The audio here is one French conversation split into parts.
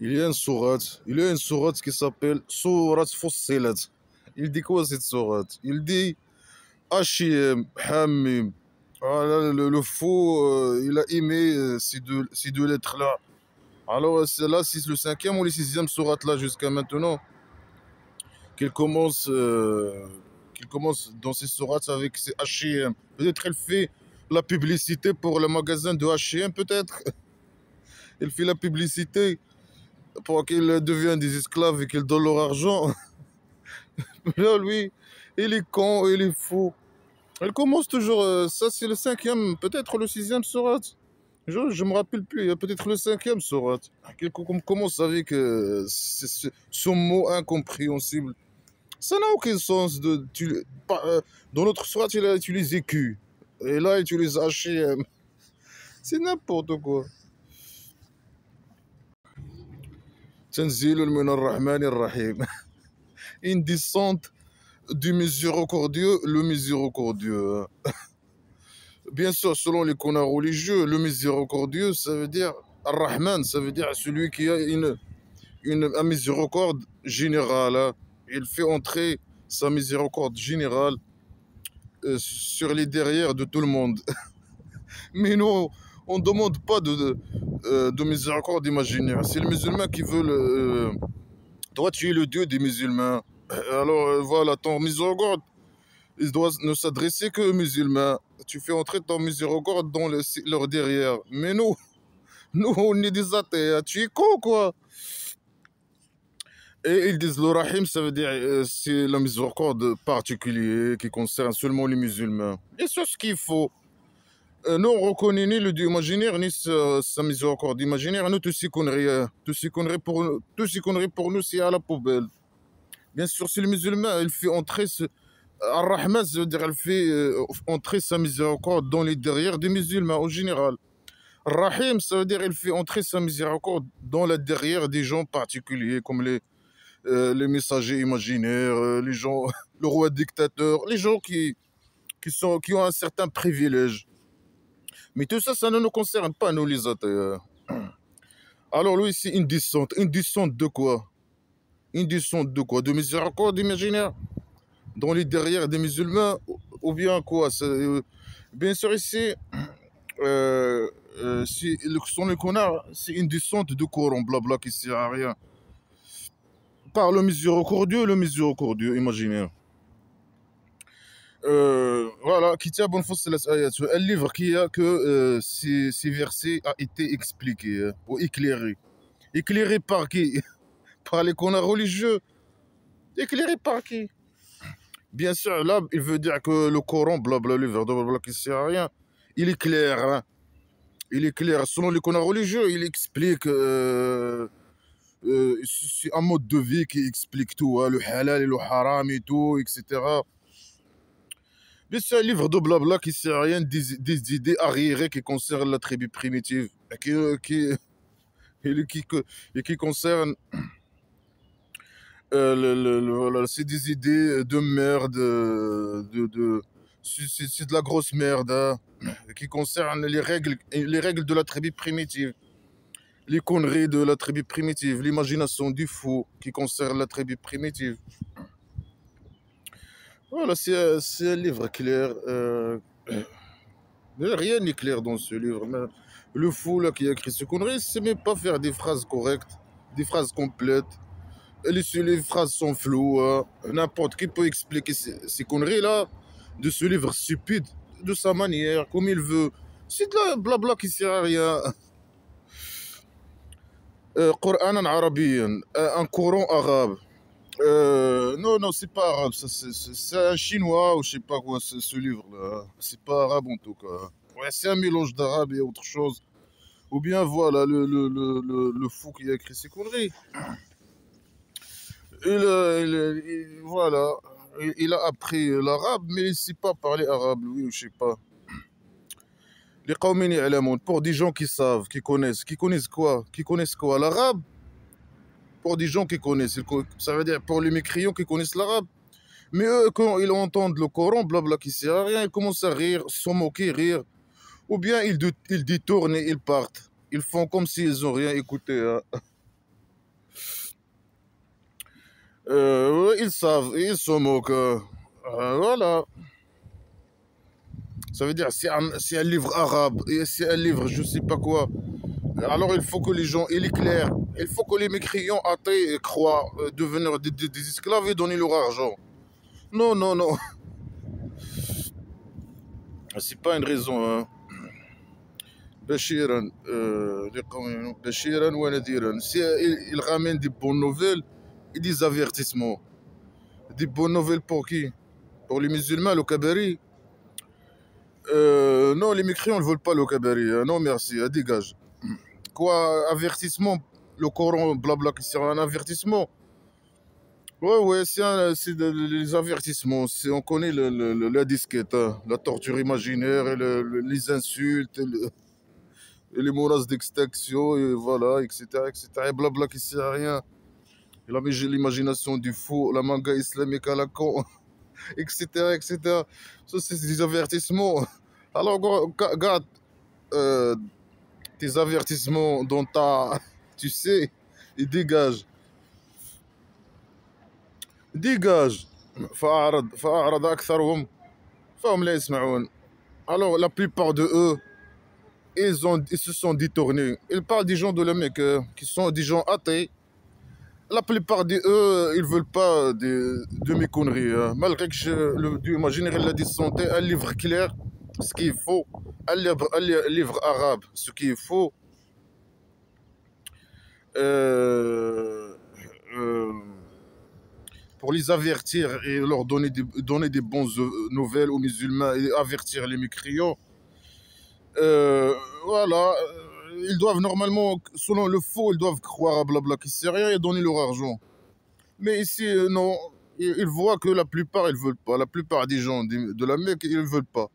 Il y a une sourate qui s'appelle Sourate Fussilat. Il dit quoi cette sourate? Il dit Hachim, Hamim. Voilà, le faux, il a aimé ces deux lettres-là. Alors, là, c'est le cinquième ou le sixième sourate là jusqu'à maintenant qu'il commence, qu'il commence dans ces sourates avec ces H&M. Peut-être elle fait la publicité pour le magasin de H&M, peut-être. Elle fait la publicité pour qu'ils deviennent des esclaves et qu'ils donnent leur argent. Là, lui, il est con, il est fou. Elle commence toujours, ça c'est le cinquième, peut-être le sixième sourate. Je me rappelle plus, il y a peut-être le cinquième sourate. Qu'on commence avec ce mot incompréhensible. Ça n'a aucun sens. Dans notre sourate, il a utilisé Q. Et là, il utilise H&M. C'est n'importe quoi. Tanzilul min ar-Rahman ar-Rahim. Une descente du miséricordieux, le miséricordieux. Bien sûr, selon les canons religieux, le miséricordieux, ça veut dire Ar-Rahman, ça veut dire celui qui a un miséricorde générale, hein. Il fait entrer sa miséricorde générale sur les derrières de tout le monde. Mais nous, on ne demande pas de miséricorde imaginaire. C'est le musulman qui veut toi, tu es le Dieu des musulmans. Alors voilà, ton miséricorde, il doit ne s'adresser qu'aux musulmans. Tu fais entrer ton miséricorde dans leur derrière. Mais nous, on est des athées. Hein. Tu es con, quoi. Et ils disent le Rahim, ça veut dire c'est la miséricorde particulière qui concerne seulement les musulmans. Et c'est ce qu'il faut. Nous, on reconnaît ni le Dieu imaginaire, ni sa miséricorde imaginaire. Nous, tout ces conneries, pour nous, c'est à la poubelle. Bien sûr, si le musulman, il fait entrer Ar-Rahman, ça veut dire elle fait entrer sa miséricorde dans les derrières des musulmans, au général. Rahim, ça veut dire il fait entrer sa miséricorde dans la derrière des gens particuliers, comme les messagers imaginaires, les gens, le roi dictateur, les gens qui ont un certain privilège. Mais tout ça, ça ne nous concerne pas, nous les athées. Alors lui, c'est une descente. Une descente de quoi? Une descente de quoi? De miséricorde imaginaire dans les derrière des musulmans? Ou bien quoi? Bien sûr, ici, son le connard, c'est une descente de Coran, blabla, qui sert à rien. Par le miséricordieux imaginaire. Voilà, Kitab Fussilat Ayatu, un livre qui a que ces versets a été expliqué ou éclairé. Éclairé par qui? Par les connards religieux. Éclairé par qui? Bien sûr, là, il veut dire que le Coran, blabla, le livre de blabla qui sert à rien, il est clair. Hein. Il est clair. Selon les connards religieux, il explique. C'est un mode de vie qui explique tout, hein, le halal et le haram et tout, etc. Mais c'est un livre de blabla qui sert à rien, des idées arriérées qui concernent la tribu primitive et qui concernent voilà, c'est des idées de merde, c'est de la grosse merde, hein, qui concernent les règles de la tribu primitive, les conneries de la tribu primitive, l'imagination du fou qui concerne la tribu primitive. Voilà, c'est un livre clair. Mais rien n'est clair dans ce livre. Mais le fou là, qui a écrit ce connerie, il ne sait même pas faire des phrases correctes, des phrases complètes. Les phrases sont floues. Hein. N'importe qui peut expliquer ces conneries-là de ce livre stupide, de sa manière, comme il veut. C'est de la blabla qui sert à rien. Coran arabian, un Coran arabe. Non, c'est pas arabe, c'est un chinois ou je sais pas quoi, ce livre-là. C'est pas arabe en tout cas. Ouais, c'est un mélange d'arabe et autre chose. Ou bien voilà, le fou qui a écrit ces conneries. Voilà, il a appris l'arabe, mais il ne sait pas parler arabe, lui, ou je sais pas. Les qawmin ya'lamoun, pour des gens qui savent, qui connaissent quoi? Qui connaissent quoi? L'arabe? Pour des gens qui connaissent, ça veut dire pour les mécréants qui connaissent l'arabe. Mais eux, quand ils entendent le Coran, blabla, qui sert à rien, ils commencent à rire, se moquer, rire. Ou bien ils détournent et ils partent. Ils font comme s'ils n'ont rien écouté. Hein. Ils savent, ils se moquent. Voilà. Ça veut dire, c'est un livre arabe, et c'est un livre, je sais pas quoi. Alors il faut que les gens, il est clair, il faut que les mécréants athées croient devenir des esclaves et donner leur argent. Non, non, non, c'est pas une raison. Hein. Bashiran, Bashiran ou Nadiran. Si il ramène des bonnes nouvelles et des avertissements. Des bonnes nouvelles pour qui? Pour les musulmans, le Kabari. Non, les mécréants ne veulent pas le Kabari. Non, merci, dégage. Quoi, avertissement? Le Coran, blabla, qui sert à un avertissement? Ouais, ouais, les avertissements. On connaît la disquette, hein, la torture imaginaire, et les insultes, et les menaces d'extinction, et voilà, etc., etc. Et blabla qui sert à rien. Et l'imagination du fou, la manga islamique à la con, etc., etc. Ça, c'est des avertissements. Alors, garde euh, tes avertissements dont t'as, tu sais, et dégage. Dégage. فأعرض أكثرهم فهم لا يسمعون. Alors, la plupart de eux, ils se sont détournés. Ils parlent des gens de la Mecque, qui sont des gens athées. La plupart d'eux, ils veulent pas de mes conneries. Hein. Malgré que le Dieu m'a généré la santé, un livre clair, ce qu'il faut, un livre arabe, ce qu'il faut. Euh, euh, pour les avertir et leur donner des bonnes nouvelles aux musulmans et avertir les mécréants. Voilà, ils doivent normalement, selon le faux, ils doivent croire à blabla qui sait rien et donner leur argent. Mais ici, non, ils voient que la plupart, ils veulent pas. La plupart des gens de la Mecque, ils veulent pas.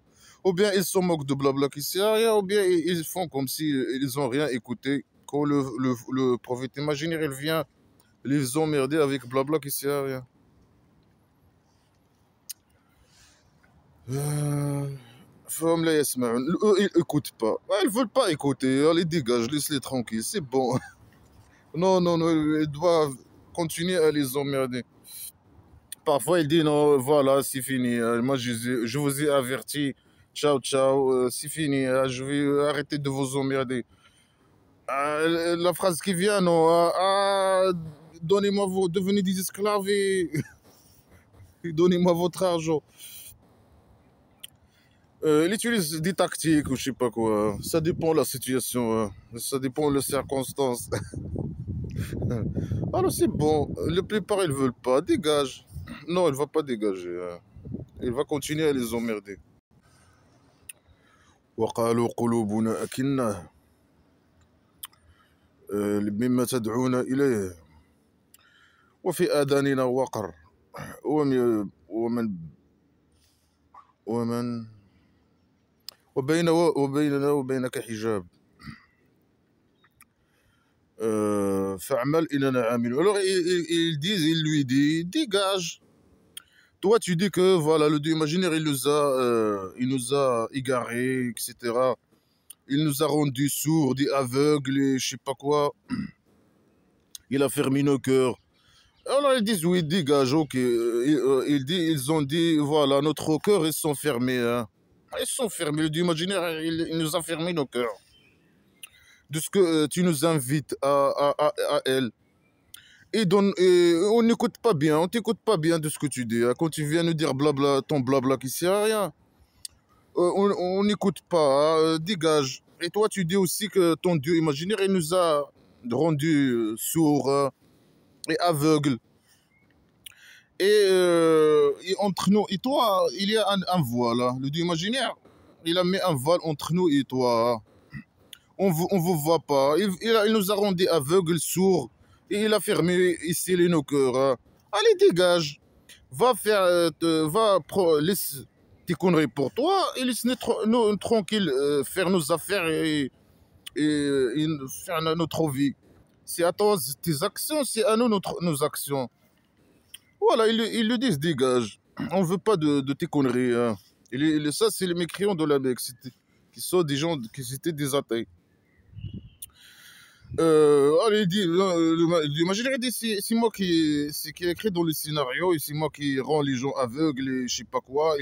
Ou bien ils se moquent de blabla qui sait rien, ou bien ils font comme si ils ont rien écouté. Quand le prophète imaginaire, il vient les emmerder avec blabla qui sait rien. Femme la yasma'un. Eux, ils écoutent pas. Ouais, ils veulent pas écouter. Allez, dégage, laisse-les tranquilles, c'est bon. Non, non, non, ils doivent continuer à les emmerder. Parfois, ils disent non, voilà, c'est fini. Moi, je vous ai averti. Ciao, ciao, c'est fini. Je vais arrêter de vous emmerder. La phrase qui vient, non. Donnez-moi devenez des esclaves et et donnez-moi votre argent. Il utilise des tactiques ou je sais pas quoi. Ça dépend de la situation. Ça dépend des circonstances. Alors c'est bon. La plupart ils veulent pas. Dégage. Non, il va pas dégager. Il va continuer à les emmerder. وقالوا قلوبنا أكنة مما تدعونا إليه وفي آذاننا وقر ومن ومن وبيننا وبينك حجاب فاعمل إننا عاملون. Alors il lui dit, dégage. Toi, tu dis que voilà, le Dieu imaginaire, il nous a égarés, etc. Il nous a rendus sourds, et aveugles, et je sais pas quoi. Il a fermé nos cœurs. Alors ils disent oui, dégage, ok. Ils ont dit voilà, notre cœurs ils sont fermés. Hein. Ils sont fermés. Le Dieu imaginaire, il nous a fermé nos cœurs. De ce que tu nous invites à elle. Et on n'écoute pas bien, on t'écoute pas bien de ce que tu dis. Hein. Quand tu viens nous dire blabla, ton blabla qui sert à rien, on n'écoute pas, hein, dégage. Et toi, tu dis aussi que ton Dieu imaginaire, il nous a rendus sourds et aveugles. Et entre nous et toi, il y a un voile. Hein. Le Dieu imaginaire, il a mis un voile entre nous et toi. Hein. On vous voit pas. Il nous a rendus aveugles, sourds. Et il a fermé ici nos cœurs. Hein. Allez, dégage. Va faire, laisse tes conneries pour toi et laisse-nous tranquilles faire nos affaires et faire notre vie. C'est à toi tes actions, c'est à nous nos actions. Voilà, ils le disent, dégage. On veut pas de tes conneries. Hein. Ça, c'est les mécréants de la Mecque, qui sont des gens qui étaient des athées. Allez, il dit, l'imaginaire, il dit, c'est moi qui ai écrit dans le scénario, et c'est moi qui rend les gens aveugles et je sais pas quoi.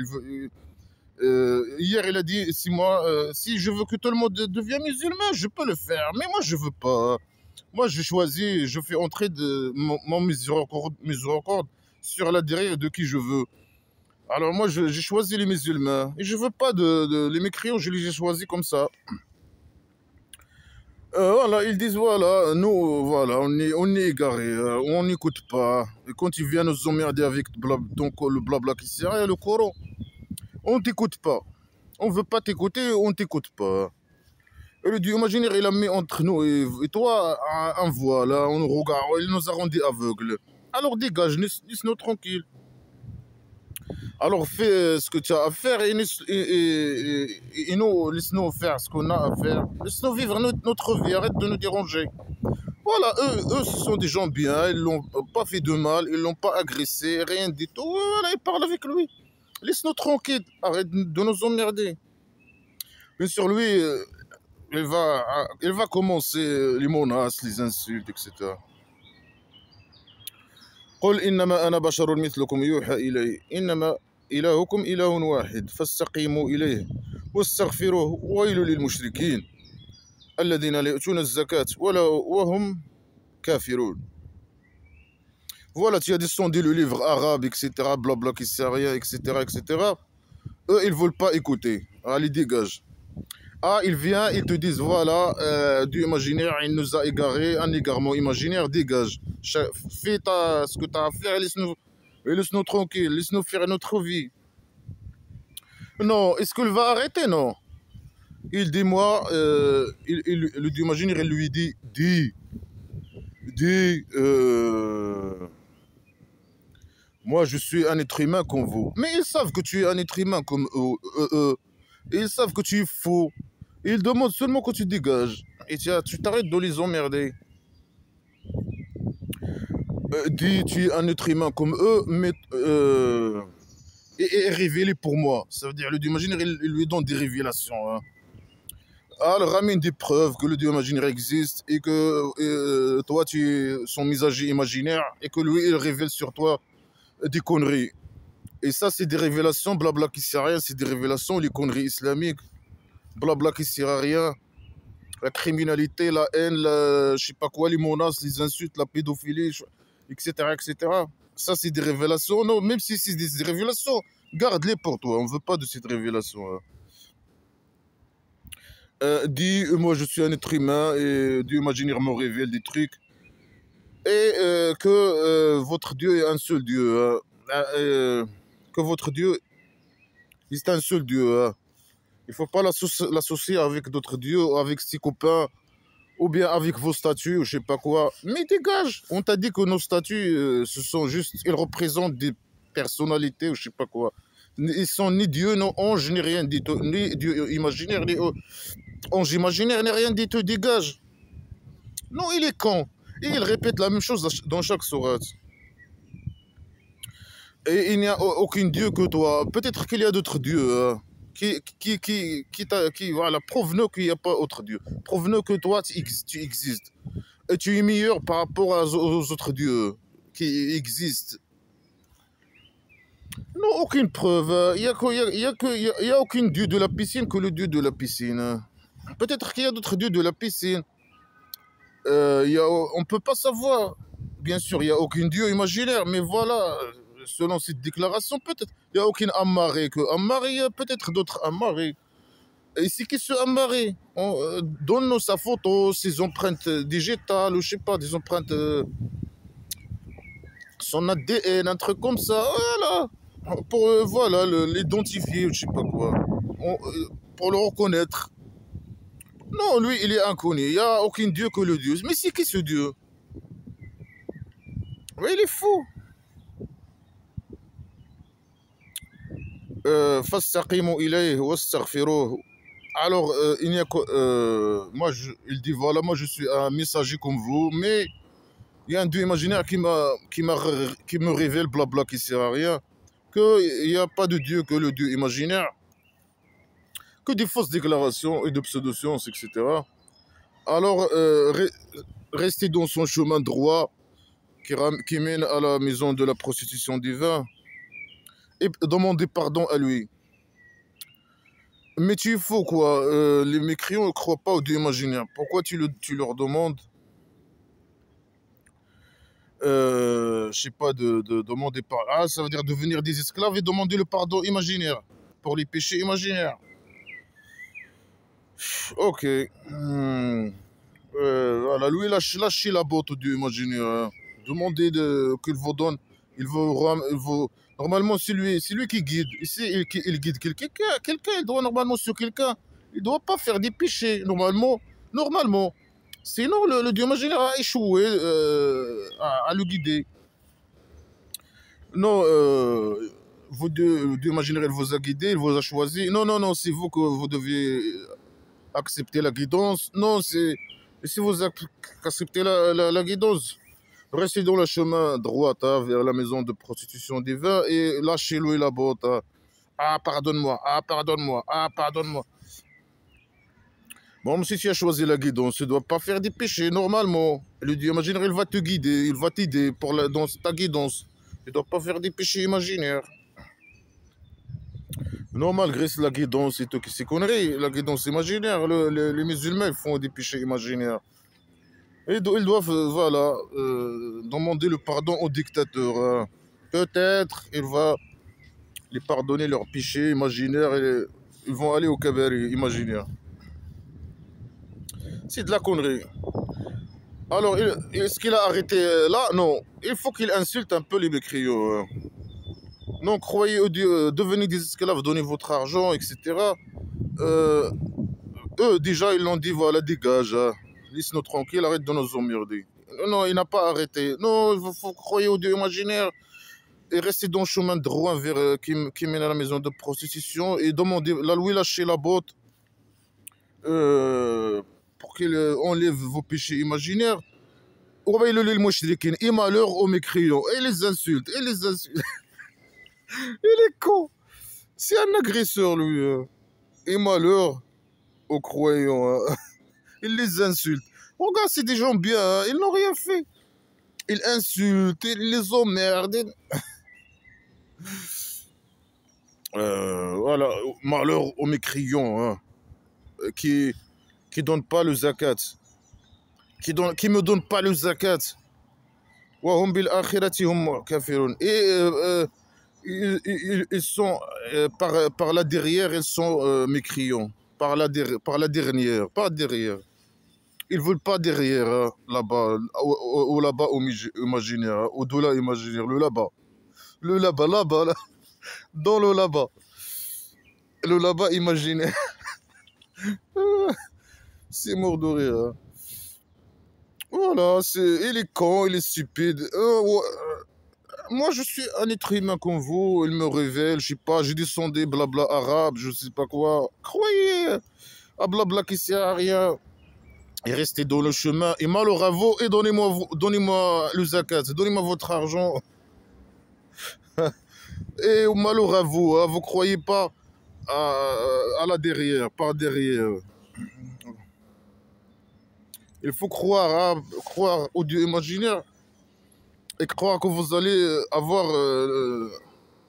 Hier, il a dit, si moi, si je veux que tout le monde devienne musulman, je peux le faire, mais moi, je veux pas. Moi, je choisis, je fais entrer mon miséricorde sur la derrière de qui je veux. Alors moi, j'ai choisi les musulmans, et je veux pas les mécréants, je les ai choisis comme ça. Voilà, ils disent voilà, nous, voilà, on est égarés, on n'écoute pas. Et quand ils viennent nous emmerder avec le blabla qui sert à le Coran, on t'écoute pas. On veut pas t'écouter, on t'écoute pas. Et le Dieu imaginaire, il a mis entre nous et toi un voile, on nous regarde, il nous a rendus aveugles. Alors dégage, laisse-nous tranquilles. Alors fais ce que tu as à faire et nous, laisse-nous faire ce qu'on a à faire. Laisse-nous vivre notre vie, arrête de nous déranger. Voilà, eux, ce sont des gens bien, ils l'ont pas fait de mal, ils l'ont pas agressé, rien du tout. Voilà, ils parlent avec lui. Laisse-nous tranquilles, arrête de nous emmerder. Bien sûr, lui, il va commencer les menaces, les insultes, etc. قل إنما أنا بشر مثلكم يوحى إلي إنما إلهكم إله واحد فاستقيموا إليه واستغفروه ويل للمشركين الذين لا يؤتون الزكاة وهم كافرون. Voilà, tu as descendu le livre arabe, etc., blabla, qui sert à rien, etc., etc. Eux, ils ne veulent pas écouter. Allez, dégage. Ah, ils viennent, ils te disent, voilà, du imaginaire, il nous a égaré, un égarement imaginaire, dégage. Fais ce que tu as à faire et laisse-nous tranquilles, laisse-nous faire notre vie. Non, est-ce qu'il va arrêter? Non. Il dit, moi, le Dieu imaginaire, il lui dit, moi, je suis un être humain comme vous. Mais ils savent que tu es un être humain comme eux. Et ils savent que tu es faux. Ils demandent seulement que tu dégages. Et tu t'arrêtes de les emmerder. Dis, tu es un être humain comme eux, mais et révélé pour moi. Ça veut dire, le Dieu imaginaire, il lui donne des révélations. Hein. Alors, ramène des preuves que le Dieu imaginaire existe et que toi, tu es son messager imaginaire et que lui, il révèle sur toi des conneries. Et ça, c'est des révélations, blabla qui sert à rien, c'est des révélations, les conneries islamiques, blabla qui sert à rien. La criminalité, la haine, je sais pas quoi, les menaces, les insultes, la pédophilie, etc., etc. Ça, c'est des révélations. Non, même si c'est des révélations, garde-les pour toi. On ne veut pas de cette révélation. Hein. Dis, moi, je suis un être humain et Dieu imaginaire me révèle des trucs. Et que votre Dieu est un seul Dieu. Hein. Que votre Dieu est un seul Dieu. Hein. Il ne faut pas l'associer avec d'autres dieux, avec ses copains, ou bien avec vos statues, ou je sais pas quoi. Mais dégage! On t'a dit que nos statues, ce sont juste, ils représentent des personnalités, ou je sais pas quoi. Ils sont ni dieux, ni anges, ni rien du tout, ni dieu imaginaire, ni ange imaginaire, ni rien du tout. Dégage! Non, il est con. Et il répète la même chose dans chaque sourate. Et il n'y a aucun dieu que toi. Peut-être qu'il y a d'autres dieux. Hein. Voilà, prouve-nous qu'il n'y a pas autre Dieu. Prouve-nous que toi, tu existes. Et tu es meilleur par rapport aux autres dieux qui existent. Non, aucune preuve. Il y a aucun dieu de la piscine que le dieu de la piscine. Peut-être qu'il y a d'autres dieux de la piscine. On ne peut pas savoir. Bien sûr, il n'y a aucun dieu imaginaire, mais voilà, selon cette déclaration, peut-être. Il n'y a aucun amarré que amarré, il y a peut-être d'autres amarrés. Et c'est qui se amarré? Donne-nous sa photo, ses empreintes digitales, ou je sais pas, des empreintes, son ADN, un truc comme ça, voilà. Pour voilà, l'identifier, je sais pas quoi. Pour le reconnaître. Non, lui, il est inconnu. Il n'y a aucun dieu que le Dieu. Mais c'est qui ce Dieu? Oui, il est fou. فاستقيموا إليه واستغفروه. Alors, il n'y a que, il dit voilà, moi je suis un messager comme vous, mais il y a un Dieu imaginaire qui me révèle blabla qui sert à rien, qu'il n'y a pas de Dieu que le Dieu imaginaire, que des fausses déclarations et de pseudo-sciences, etc. Alors, restez dans son chemin droit qui mène à la maison de la prostitution divine et demandez pardon à lui. Mais tu faux quoi, les mécréants ne croient pas au Dieu imaginaire. Pourquoi tu leur demandes, je sais pas, de demander pardon? Ah, ça veut dire devenir des esclaves et demander le pardon imaginaire pour les péchés imaginaires. Ok. Voilà, lui, lâchez la botte au Dieu imaginaire, hein. Demandez qu'il vous donne. Normalement, c'est lui qui guide. Ici, il guide quelqu'un. Il doit normalement sur quelqu'un. Il ne doit pas faire des péchés, normalement. Normalement. Sinon, le Dieu imaginaire a échoué à le guider. Non, le Dieu imaginaire, il vous a guidé, il vous a choisi. Non, non, non, c'est vous que vous devez accepter la guidance. Non, si vous acceptez la guidance, restez dans le chemin droit, hein, vers la maison de prostitution divine et lâchez-lui la botte, hein. Ah, pardonne-moi, ah, pardonne-moi, ah, pardonne-moi. Bon, si tu as choisi la guidance, tu ne dois pas faire des péchés, normalement. Le Dieu imaginaire, il va te guider, il va t'aider dans ta guidance. Tu ne dois pas faire des péchés imaginaires. Non, malgré la guidance et tout, c'est conneries, la guidance imaginaire, les musulmans ils font des péchés imaginaires. Et ils doivent, voilà, demander le pardon au dictateur, hein. Peut-être il va les pardonner leurs péchés imaginaires et ils vont aller au cabaret imaginaire. C'est de la connerie. Alors, est-ce qu'il a arrêté là? Non. Il faut qu'il insulte un peu les mécréants, hein. Non, croyez au Dieu, devenez des esclaves, donnez votre argent, etc. Euh, Eux, déjà, ils l'ont dit, voilà, dégage, hein. Laisse-nous tranquille, arrête de nous emmerder. Non, il n'a pas arrêté. Non, il faut croire au Dieu imaginaire et rester dans le chemin droit vers, qui mène à la maison de prostitution et demander, lui lâcher la botte pour qu'il enlève vos péchés imaginaires. Et malheur aux mécréants. Et les insultes, et les insultes. Il est con. C'est un agresseur, lui, hein. Et malheur aux croyants, hein. Il les insulte. Regarde, c'est des gens bien, hein. Ils n'ont rien fait. Ils insultent, ils les emmerdent. Voilà, malheur aux mécréants, hein, qui donnent pas le zakat. Qui me donnent pas le zakat. Wa hum bil akhirati hum kafirun. Et ils sont, par la derrière, ils sont mécréants. Par la dernière, pas derrière. Ils veulent pas derrière, hein, là-bas, au là-bas imaginaire, hein, au-delà imaginaire, le là-bas. Le là-bas, là-bas, là, dans le là-bas. Le là-bas imaginaire. C'est mort de rire, hein. Voilà, il est con, il est stupide. Ouais, moi, je suis un être humain comme vous. Il me révèle, je sais pas, j'ai descendu blabla arabe, je sais pas quoi. Croyez à blabla qui sert à rien. Et restez dans le chemin. Et malheur à vous, et donnez-moi le zakat, donnez-moi votre argent. Et malheur à vous, hein, vous croyez pas à la derrière, par derrière. Il faut croire, hein, croire au Dieu imaginaire et croire que vous allez avoir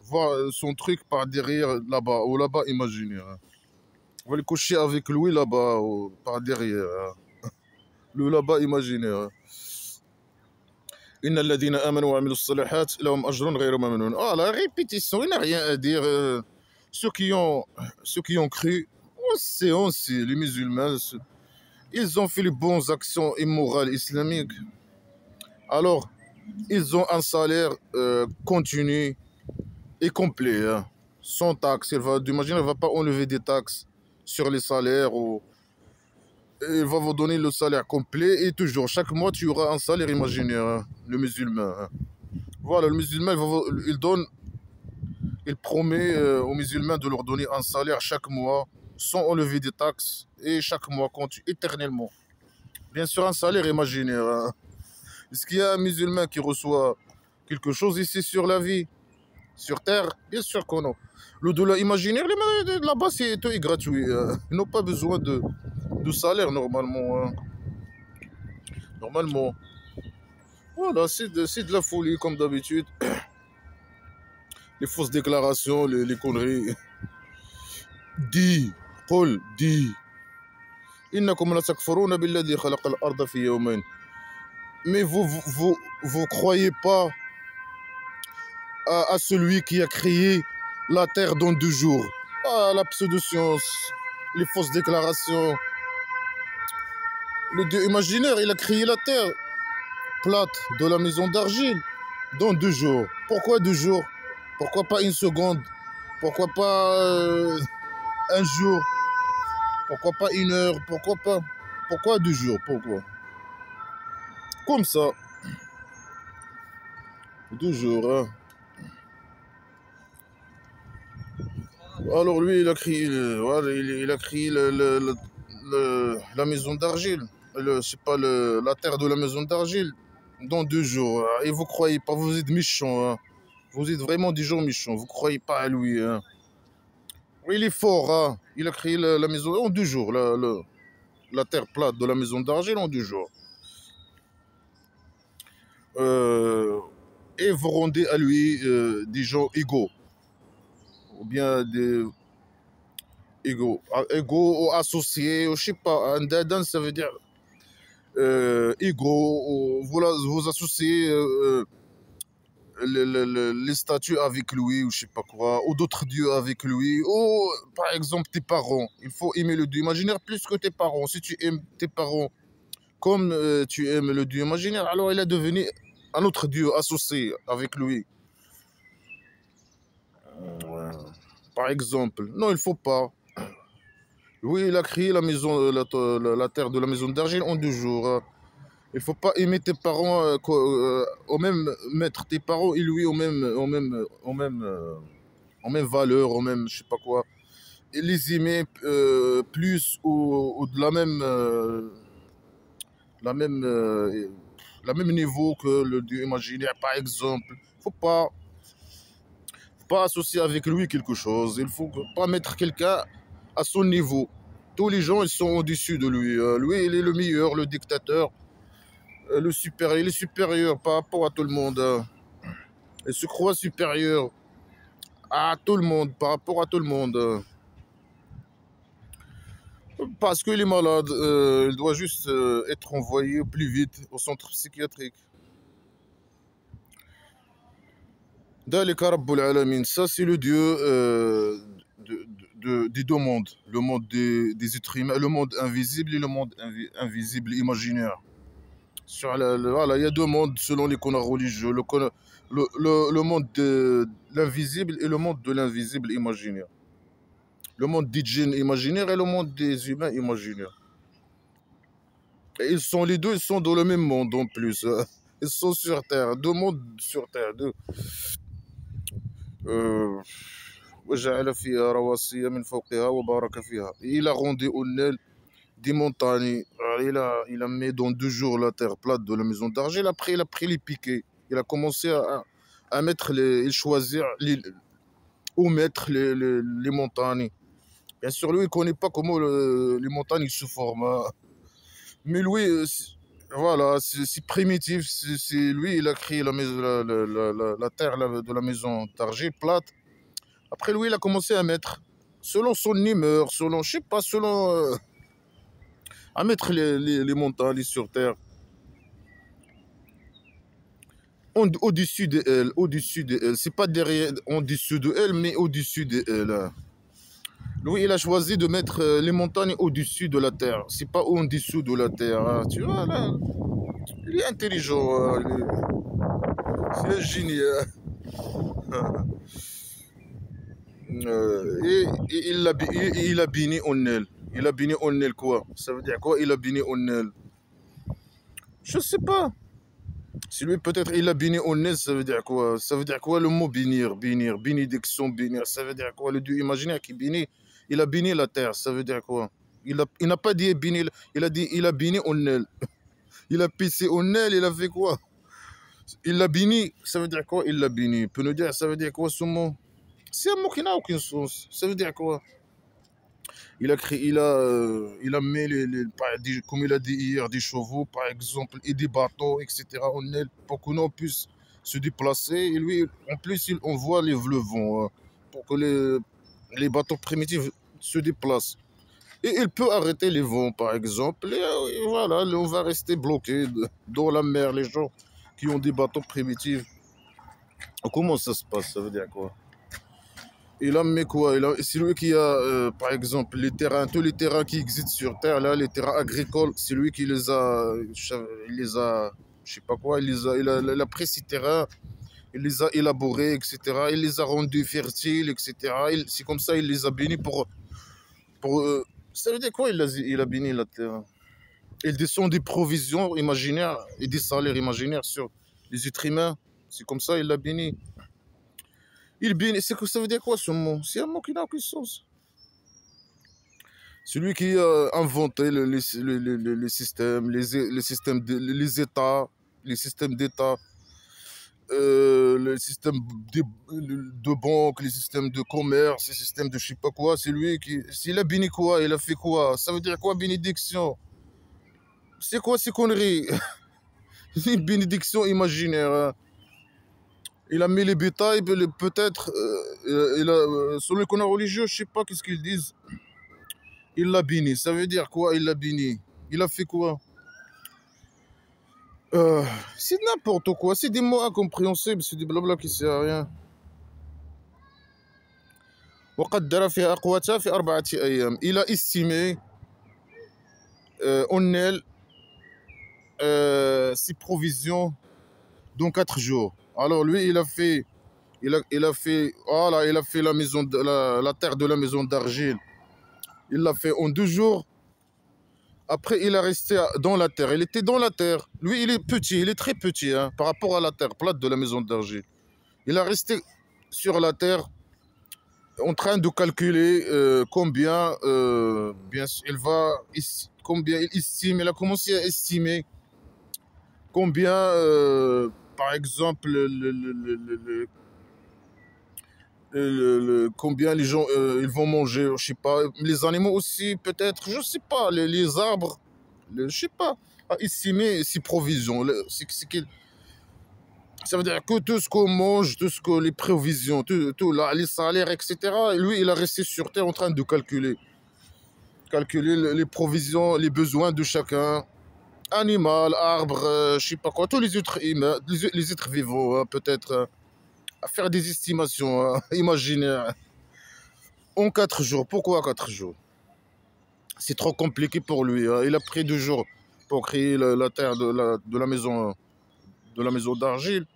voir son truc par derrière là-bas, ou là-bas imaginaire, hein. Vous allez coucher avec lui là-bas, par derrière, hein. Le là-bas imaginaire, hein. Inna alladhina amanu wa amilu salihat lahum ajrun ghayru mamnun. Ah, la répétition, il n'a rien à dire. Ceux qui ont cru, on sait, les musulmans, ils ont fait les bonnes actions immorales islamiques. Alors, ils ont un salaire continu et complet, hein, sans taxes. D'imaginer, il ne va pas enlever des taxes sur les salaires. Il va vous donner le salaire complet et toujours, chaque mois, tu auras un salaire imaginaire, hein, le musulman, hein. Voilà, le musulman, il promet aux musulmans de leur donner un salaire chaque mois sans enlever des taxes et chaque mois compte éternellement. Bien sûr, un salaire imaginaire, hein. Est-ce qu'il y a un musulman qui reçoit quelque chose ici sur la vie, sur terre? Bien sûr qu'on a. Le dollar imaginaire, là-bas, c'est tout est gratuit, hein. Ils n'ont pas besoin de salaire normalement, hein. Normalement. Voilà, c'est de la folie comme d'habitude. Les fausses déclarations, les conneries. Dis, قل, dis. إنكم لتكفرون بالذي خلق الأرض في يومين. Mais vous croyez pas à celui qui a créé la terre dans 2 jours. Ah, la pseudo-science, les fausses déclarations. Le dieu imaginaire, il a créé la terre plate de la maison d'argile dans 2 jours. Pourquoi 2 jours? Pourquoi pas une seconde? Pourquoi pas un jour? Pourquoi pas une heure? Pourquoi pas? Pourquoi 2 jours? Pourquoi? Comme ça. 2 jours, hein. Alors lui, il a créé, voilà, il a créé la maison d'argile. C'est pas la terre de la maison d'argile dans 2 jours. Hein. Et vous croyez pas, vous êtes méchants. Hein. Vous êtes vraiment des gens méchants. Vous croyez pas à lui. Hein. Il est fort. Hein. Il a créé la maison en 2 jours. La terre plate de la maison d'argile en 2 jours. Et vous rendez à lui des gens égaux. Ou bien des égaux ou associés, ou je sais pas. Un dadan, ça veut dire égaux. Vous associez les statues avec lui, ou je sais pas quoi, ou d'autres dieux avec lui, ou par exemple tes parents. Il faut aimer le dieu imaginaire plus que tes parents. Si tu aimes tes parents comme tu aimes le dieu imaginaire, alors il est devenu un autre dieu associé avec lui. Par exemple. Non, il faut pas. Oui, il a créé la maison, la terre de la maison d'argile en 2 jours. Il faut pas aimer tes parents au même mettre tes parents et lui en même valeur, au même je sais pas quoi. Et les aimer plus ou de la même la même niveau que le dieu imaginaire par exemple. Faut pas associer avec lui quelque chose. Il faut pas mettre quelqu'un à son niveau. Tous les gens ils sont au-dessus de lui. Lui il est le meilleur, le dictateur. Il est supérieur par rapport à tout le monde. Il se croit supérieur à tout le monde, par rapport à tout le monde. Parce qu'il est malade, il doit juste être envoyé plus vite au centre psychiatrique. Dalika Rabbul Alamin, ça c'est le dieu des 2 mondes. Le monde des êtres humains, le monde invisible et le monde invisible imaginaire. Voilà, il y a 2 mondes selon les canons religieux. Le monde de l'invisible et le monde de l'invisible imaginaire. Le monde des djinns imaginaires et le monde des humains imaginaires. Et les deux, ils sont dans le même monde en plus. Ils sont sur Terre, 2 mondes sur Terre. وجعل فيها رواسي من فوقها وبارك فيها. Il a rendu au Nil des montagnes. Il a mis dans 2 jours la terre plate de la maison d'argile. Après, il a pris les piquets. Il a commencé à mettre choisir où mettre les montagnes. Bien sûr, lui, il ne connaît pas comment les montagnes se forment. Mais lui, voilà, c'est primitif. Lui, il a créé la terre de la maison d'argile plate. Après, lui, il a commencé à mettre, selon son humeur, selon, je sais pas, selon... à mettre les montagnes sur terre. Au-dessus de elle, au-dessus de elle. C'est pas derrière, au-dessus de elle, mais au-dessus de elle. Lui, il a choisi de mettre les montagnes au-dessus de la terre. C'est pas au-dessous de la terre. Hein. Tu vois, là, il est intelligent. C'est un génie. Et il a béni en elle. Il a béni en elle quoi? Ça veut dire quoi? Il a béni en elle. Je sais pas. Si lui, peut-être, il a béni en elle, ça veut dire quoi? Ça veut dire quoi le mot bénir? Bénir, bénédiction, bénir. Ça veut dire quoi? Le Dieu imaginaire qui bénit, il a béni la terre. Ça veut dire quoi? Il n'a pas dit bénir, il a dit il a béni en elle. Il a pissé en elle, il a fait quoi? Il l'a béni, ça veut dire quoi? Il l'a béni. Peut nous dire, ça veut dire quoi ce mot? C'est un mot qui n'a aucun sens. Ça veut dire quoi? Il a mis, comme il a dit hier, des chevaux, par exemple, et des bateaux, etc. en aile pour que l'on puisse se déplacer. Et lui, en plus, il envoie le vent pour que les bateaux primitifs se déplacent. Et il peut arrêter les vents, par exemple. Et voilà, on va rester bloqué dans la mer, les gens qui ont des bateaux primitifs. Comment ça se passe? Ça veut dire quoi? Il a mis quoi? C'est lui qui a, par exemple, les terrains, tous les terrains qui existent sur Terre, là, les terrains agricoles, c'est lui qui je sais pas quoi, il a pris ces terrains, il les a élaborés, etc. Il les a rendus fertiles, etc. C'est comme ça, il les a bénis ça veut dire quoi, il a béni la terre? Il descend des provisions imaginaires et des salaires imaginaires sur les êtres humains. C'est comme ça, il l'a béni. Il bénit, ça veut dire quoi ce mot? C'est un mot qui n'a aucun sens. Celui qui a inventé les systèmes, les systèmes, les systèmes d'État, les systèmes de banque, les systèmes de commerce, les systèmes de je sais pas quoi, c'est lui qui... S'il a béni quoi, il a fait quoi? Ça veut dire quoi, bénédiction? C'est quoi ces conneries? C'est une bénédiction imaginaire. Hein. Il a mis les bétails, peut-être, selon les connards religieux, je sais pas qu'est-ce qu'ils disent. Il l'a béni. Ça veut dire quoi, il l'a béni? Il a fait quoi? C'est n'importe quoi. C'est des mots incompréhensibles. C'est des blabla qui ne servent à rien. Il a estimé en elle ses provisions dans 4 jours. Alors lui, voilà, il a fait la maison, la terre de la maison d'argile. Il l'a fait en 2 jours. Après, il est resté dans la terre. Il était dans la terre. Lui, il est petit, il est très petit hein, par rapport à la terre plate de la maison d'argile. Il est resté sur la terre en train de calculer combien, bien sûr, combien il estime. Il a commencé à estimer combien, par exemple, combien les gens ils vont manger, je sais pas, les animaux aussi peut-être, je sais pas, les arbres, je sais pas, à estimer ses provisions. Ça veut dire que tout ce qu'on mange, tout ce que les provisions, tout là, les salaires, etc. Lui, il a resté sur Terre en train de calculer les provisions, les besoins de chacun, animal, arbre, je sais pas quoi, tous les êtres humains, les êtres vivants, hein, peut-être. À faire des estimations imaginaires en 4 jours. Pourquoi 4 jours? C'est trop compliqué pour lui. Hein. Il a pris 2 jours pour créer la terre de la maison d'argile.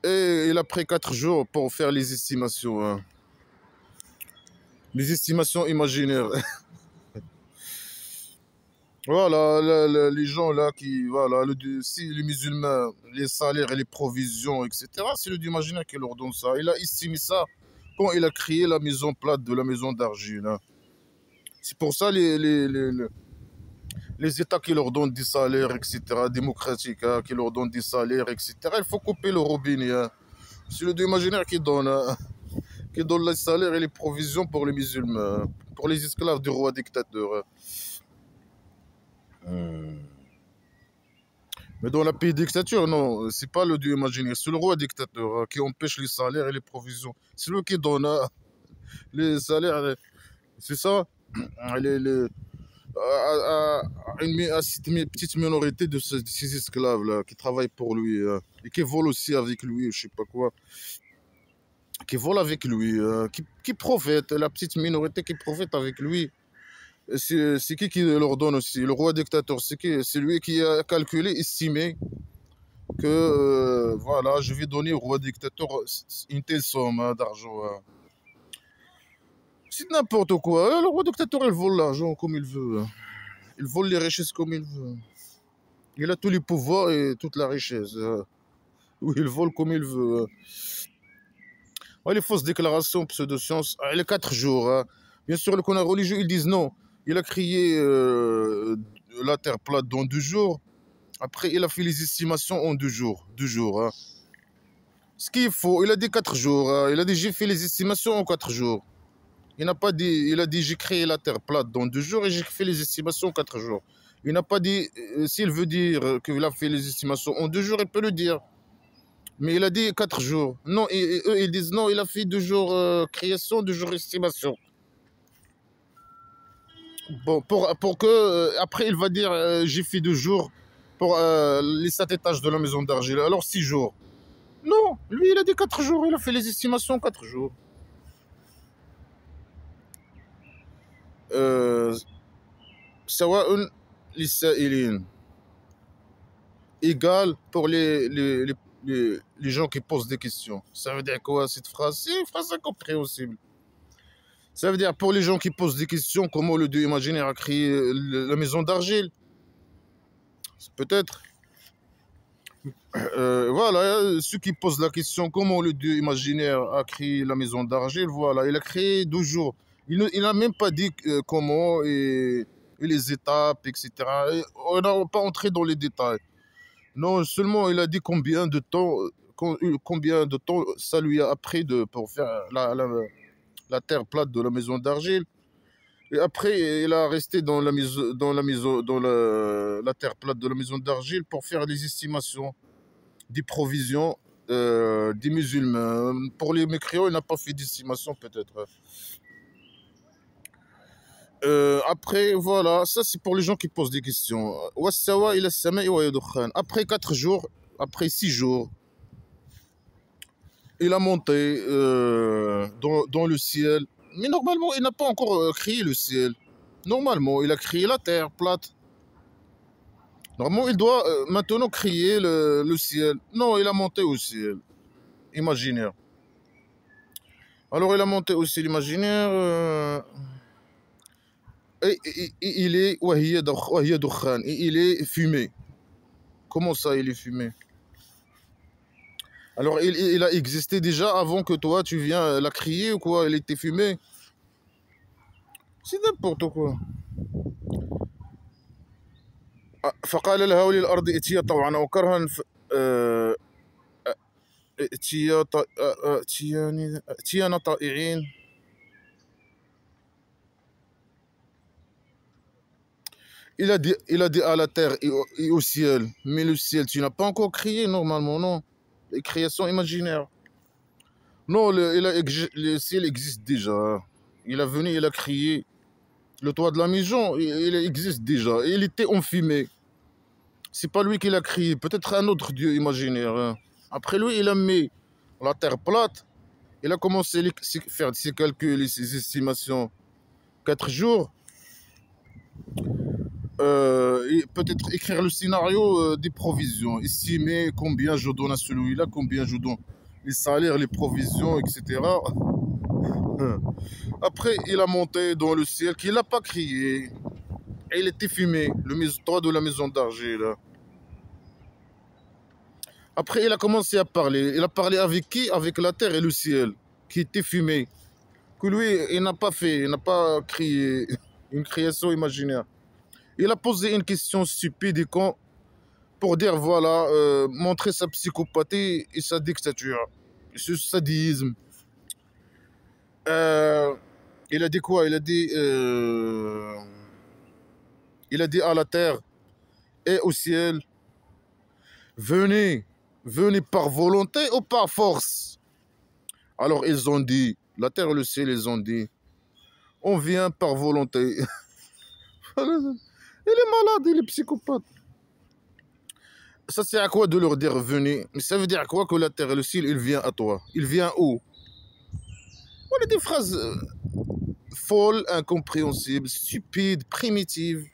Et il a pris 4 jours pour faire les estimations. Hein. Les estimations imaginaires. Voilà, les gens là qui... Voilà, si les musulmans, les salaires et les provisions, etc., c'est le Dieu imaginaire qui leur donne ça. Il a estimé ça quand il a créé la maison plate de la maison d'argile. Hein. C'est pour ça les États qui leur donnent des salaires, etc., démocratiques, hein, qui leur donnent des salaires, etc., il faut couper le robinet. Hein. C'est le Dieu imaginaire hein, qui donne les salaires et les provisions pour les musulmans, hein, pour les esclaves du roi dictateur. Hein. Mais dans la pays dictature, non, c'est pas le Dieu imaginaire, c'est le roi dictateur hein, qui empêche les salaires et les provisions. C'est lui qui donne hein, les salaires, c'est ça, à cette petite minorité de ces esclaves-là qui travaillent pour lui et qui volent aussi avec lui, je sais pas quoi, qui volent avec lui, qui profitent, la petite minorité qui profite avec lui. C'est qui leur donne aussi? Le roi dictateur, c'est lui qui a calculé, estimé que voilà, je vais donner au roi dictateur une telle somme hein, d'argent. Hein. C'est n'importe quoi. Le roi dictateur, il vole l'argent comme il veut. Hein. Il vole les richesses comme il veut. Il a tous les pouvoirs et toute la richesse. Oui, il vole comme il veut. Ouais, les fausses déclarations pseudo-sciences, les 4 jours. Hein. Bien sûr, les connards religieux, ils disent non. Il a créé la terre plate dans 2 jours. Après, il a fait les estimations en 2 jours. 2 jours. Hein. Ce qu'il faut, il a dit 4 jours. Hein. Il a dit j'ai fait les estimations en 4 jours. Il n'a pas dit, il a dit j'ai créé la Terre plate dans 2 jours et j'ai fait les estimations en 4 jours. Il n'a pas dit, s'il veut dire qu'il a fait les estimations en 2 jours, il peut le dire. Mais il a dit 4 jours. Non, et eux, ils disent non, il a fait 2 jours création, 2 jours estimation. Bon, pour que, après, il va dire j'ai fait 2 jours pour les 7 étages de la maison d'argile. Alors 6 jours. Non, lui, il a dit 4 jours. Il a fait les estimations en 4 jours. سواء للسائلين égal pour les gens qui posent des questions. Ça veut dire quoi cette phrase? C'est une phrase incompréhensible. Ça veut dire pour les gens qui posent des questions, comment le dieu imaginaire a créé la maison d'argile? Peut-être. Voilà, ceux qui posent la question, comment le dieu imaginaire a créé la maison d'argile, voilà, il a créé 2 jours. Il n'a même pas dit comment et les étapes, etc. Et on n'a pas entré dans les détails. Non, seulement il a dit combien de temps ça lui a pris pour faire la terre plate de la maison d'argile. Et après, il a resté dans la terre plate de la maison d'argile pour faire les estimations des provisions des musulmans. Pour les mécréants, il n'a pas fait d'estimation peut-être. Après, voilà, ça c'est pour les gens qui posent des questions. Après 4 jours, après 6 jours, il a monté dans le ciel. Mais normalement, il n'a pas encore créé le ciel. Normalement, il a créé la terre plate. Normalement, il doit maintenant créer le ciel. Non, il a monté au ciel imaginaire. Alors, il a monté au ciel imaginaire. Et il est il est fumé. Comment ça, il est fumé? Alors, il a existé déjà avant que toi, tu viens la crier ou quoi? Il était fumé? C'est n'importe quoi. فقال لها وللأرض ائتيا طوعا أو كرها ائتيانا طائعين. Il a dit à la terre et au ciel, mais le ciel, tu n'as pas encore créé normalement, non? Les créations imaginaires. Non, le ciel existe déjà. Il a venu, il a créé le toit de la maison, il existe déjà. Et il était enfumé. C'est pas lui qui l'a créé, peut-être un autre dieu imaginaire. Hein. Après lui, il a mis la terre plate. Il a commencé à faire ses calculs et ses estimations 4 jours. Et peut-être écrire le scénario des provisions, estimer combien je donne à celui-là, combien je donne les salaires, les provisions, etc. Après, il a monté dans le ciel qu'il n'a pas crié. Et il était fumé, le toit de la maison d'argile. Après, il a commencé à parler. Il a parlé avec qui? Avec la terre et le ciel, qui était fumé. Que lui, il n'a pas fait, il n'a pas créé une création imaginaire. Il a posé une question stupide et con pour dire, voilà, montrer sa psychopathie et sa dictature, ce sadisme. Il a dit quoi? Il a dit à la terre et au ciel, venez, venez par volonté ou par force. Alors ils ont dit, la terre et le ciel, ils ont dit, on vient par volonté. Il est malade, il est psychopathe. Ça sert à quoi de leur dire venez? Mais ça veut dire quoi que la terre et le ciel, il vient à toi? Il vient où? Voilà des phrases folles, incompréhensibles, stupides, primitives,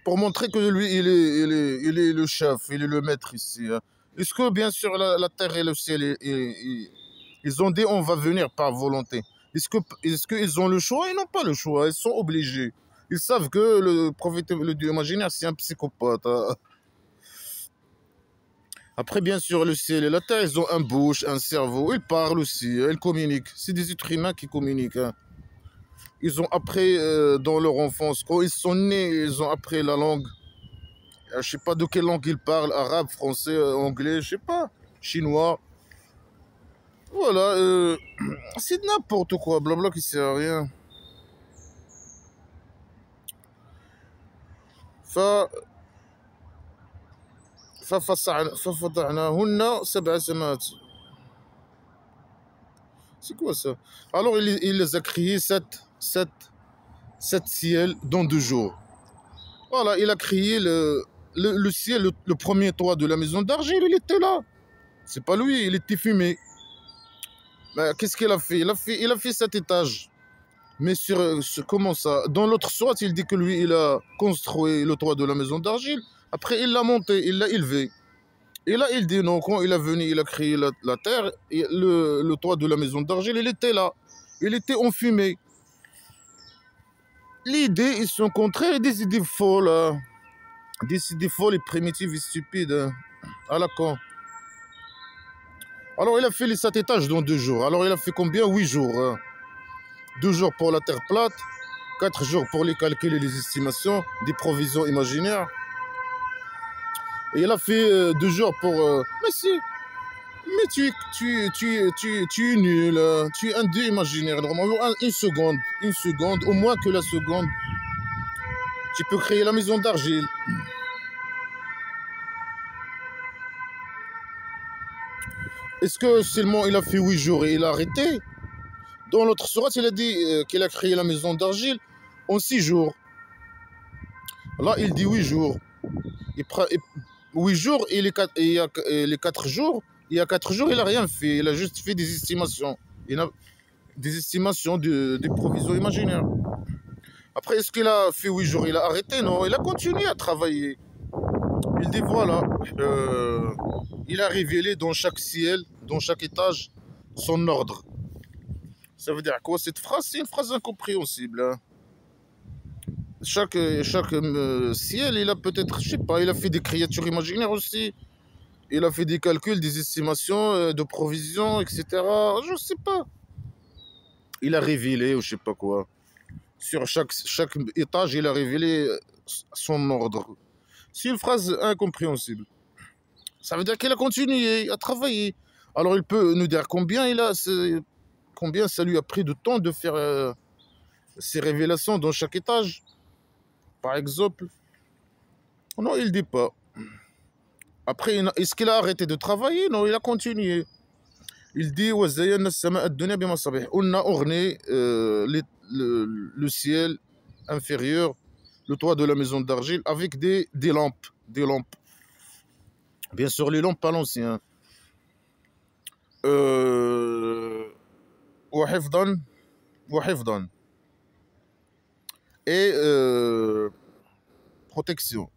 pour montrer que lui, il est le chef, il est le maître ici. Hein. Est-ce que, bien sûr, la terre et le ciel, ils ont dit on va venir par volonté? Est-ce qu'ils ont le choix? Ils n'ont pas le choix, ils sont obligés. Ils savent que le prophète, le dieu imaginaire, c'est un psychopathe. Hein. Après, bien sûr, le ciel et la terre, ils ont un bouche, un cerveau. Ils parlent aussi, ils communiquent. C'est des êtres humains qui communiquent. Hein. Ils ont appris dans leur enfance, quand ils sont nés, ils ont appris la langue. Je ne sais pas de quelle langue ils parlent, arabe, français, anglais, je ne sais pas, chinois. Voilà, c'est n'importe quoi, blabla qui sert à rien. ف ففضعناهن سبع سماوات. C'est quoi ça? Alors il les a créés sept ciels dans 2 jours. Voilà, il a créé le ciel, le premier toit de la maison d'argile, il était là. C'est pas lui, il était fumé. Mais qu'est-ce qu'il a fait? Il a fait 7 étages. Mais comment ça? Dans l'autre sourate, il dit que lui, il a construit le toit de la maison d'argile. Après, il l'a monté, il l'a élevé. Et là, il dit non, quand il a venu, il a créé la terre, et le toit de la maison d'argile, il était là. Il était enfumé. L'idée, ils sont contraires, des idées folles. Hein. Des idées folles et primitives et stupides. Hein. À la con. Alors, il a fait les 7 étages dans 2 jours. Alors, il a fait combien? 8 jours. Hein. 2 jours pour la terre plate, 4 jours pour les calculs et les estimations, des provisions imaginaires. Et il a fait 2 jours pour... Mais si, mais tu es nul, tu es un dieu imaginaire. Normalement, une seconde, au moins que la seconde, tu peux créer la maison d'argile. Est-ce que seulement il a fait 8 jours et il a arrêté? Dans l'autre sourate, il a dit qu'il a créé la maison d'argile en 6 jours. Là, il dit 8 jours. 8 jours et les 4 jours, il y a 4 jours, il n'a rien fait. Il a juste fait des estimations. Il a des estimations des provisions imaginaires. Après, est-ce qu'il a fait 8 jours? Il a arrêté? Non, il a continué à travailler. Il dit voilà, il a révélé dans chaque ciel, dans chaque étage, son ordre. Ça veut dire quoi cette phrase? C'est une phrase incompréhensible. Hein. Chaque ciel, il a peut-être, je sais pas, il a fait des créatures imaginaires aussi. Il a fait des calculs, des estimations de provisions, etc. Je sais pas. Il a révélé ou je sais pas quoi. Sur chaque étage, il a révélé son ordre. C'est une phrase incompréhensible. Ça veut dire qu'il a continué à travailler. Alors il peut nous dire combien ça lui a pris de temps de faire ces révélations dans chaque étage, par exemple. Non, il ne dit pas. Après, est-ce qu'il a arrêté de travailler? Non, il a continué. Il dit on a orné le ciel inférieur, le toit de la maison d'argile, avec des lampes. Des lampes. Bien sûr, les lampes à l'ancien. وحفظا وحفظا. Et protection.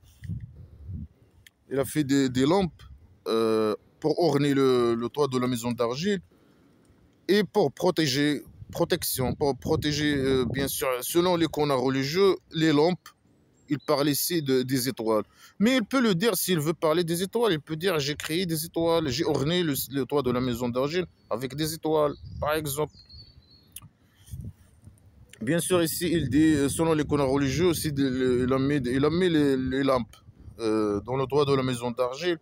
Il a fait des lampes pour orner le toit de la maison d'argile et pour protection, pour protéger, bien sûr, selon les canons religieux, les lampes. Il parle ici des étoiles. Mais il peut le dire s'il veut parler des étoiles. Il peut dire j'ai créé des étoiles, j'ai orné le toit de la maison d'argile avec des étoiles, par exemple. Bien sûr, ici, il dit, selon les canons religieux, aussi, il a mis les lampes dans le toit de la maison d'argile,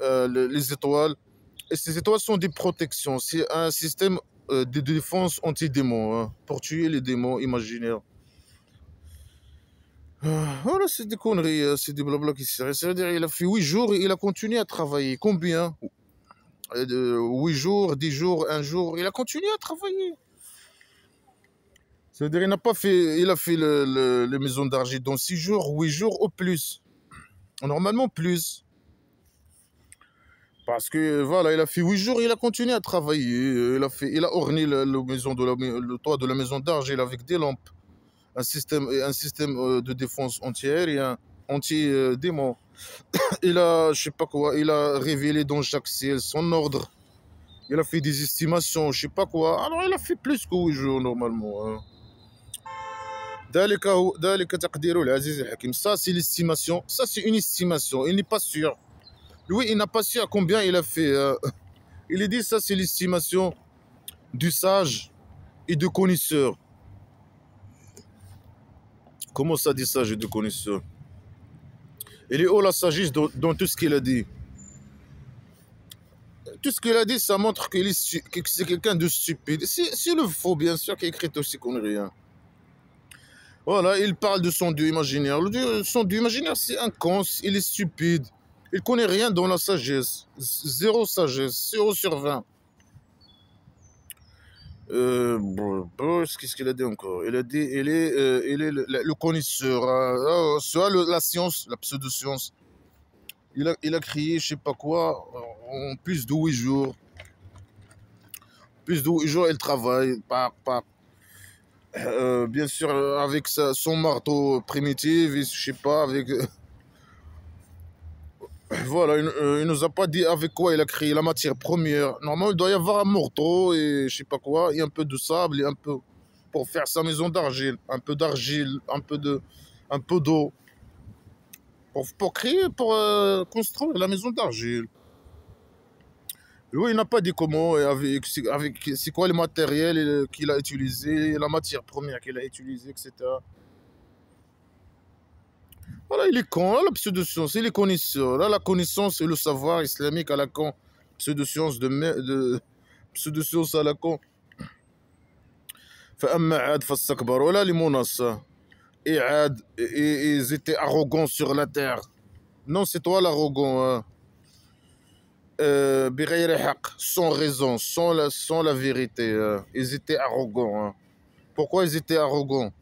les étoiles. Et ces étoiles sont des protections. C'est un système de défense anti-démons, hein, pour tuer les démons imaginaires. Voilà, c'est des conneries, c'est des blabla qui seraient. C'est-à-dire il a fait 8 jours et il a continué à travailler. Combien? 8 jours, 10 jours, 1 jour, il a continué à travailler. C'est-à-dire il n'a pas fait, il a fait les maisons d'argile dans 6 jours, 8 jours au plus. Normalement plus. Parce que voilà, il a fait 8 jours et il a continué à travailler. Il a orné le toit de la maison d'argile avec des lampes. Un système de défense anti-aérien, anti-démon. Il a, je sais pas quoi, il a révélé dans chaque ciel son ordre. Il a fait des estimations, je sais pas quoi. Alors il a fait plus que 8 jours normalement. Hein. Ça c'est l'estimation, ça c'est une estimation, il n'est pas sûr. Lui il n'a pas su à combien il a fait. Il est dit ça c'est l'estimation du sage et du connaisseur. Comment ça dit sage et du connaisseur? Il est haut la sagesse dans tout ce qu'il a dit. Tout ce qu'il a dit, ça montre que c'est quelqu'un de stupide. C'est le faux, bien sûr, qui écrit aussi conneries. Hein. Voilà, il parle de son Dieu imaginaire. Son Dieu imaginaire, c'est un con, il est stupide. Il connaît rien dans la sagesse. Zéro sagesse, 0 sur 20. Qu'est-ce qu'il a dit encore? Il a dit, il est le connaisseur. Soit la science, la pseudo-science. Il a crié, je sais pas quoi, en plus de 8 jours. Plus de 8 jours, il travaille. Bien sûr, avec son marteau primitif, je sais pas, avec. Voilà, il nous a pas dit avec quoi il a créé la matière première. Normalement, il doit y avoir un marteau et je sais pas quoi, et un peu de sable et un peu pour faire sa maison d'argile, un peu d'argile, un peu d'eau pour construire la maison d'argile. Lui, il n'a pas dit comment et c'est quoi le matériel qu'il a utilisé, la matière première qu'il a utilisée, etc. Voilà, il est con, là, la pseudo-science, il est connaisseur. Là, la connaissance et le savoir islamique à la con. Pseudo-science pseudo-science à la con. فأما عاد فاستكبروا ولا لمناصة. Et عاد, ils étaient arrogants sur la terre. Non, c'est toi l'arrogant. Hein. بغير حق, sans raison, sans la vérité. Hein. Ils étaient arrogants. Hein. Pourquoi ils étaient arrogants?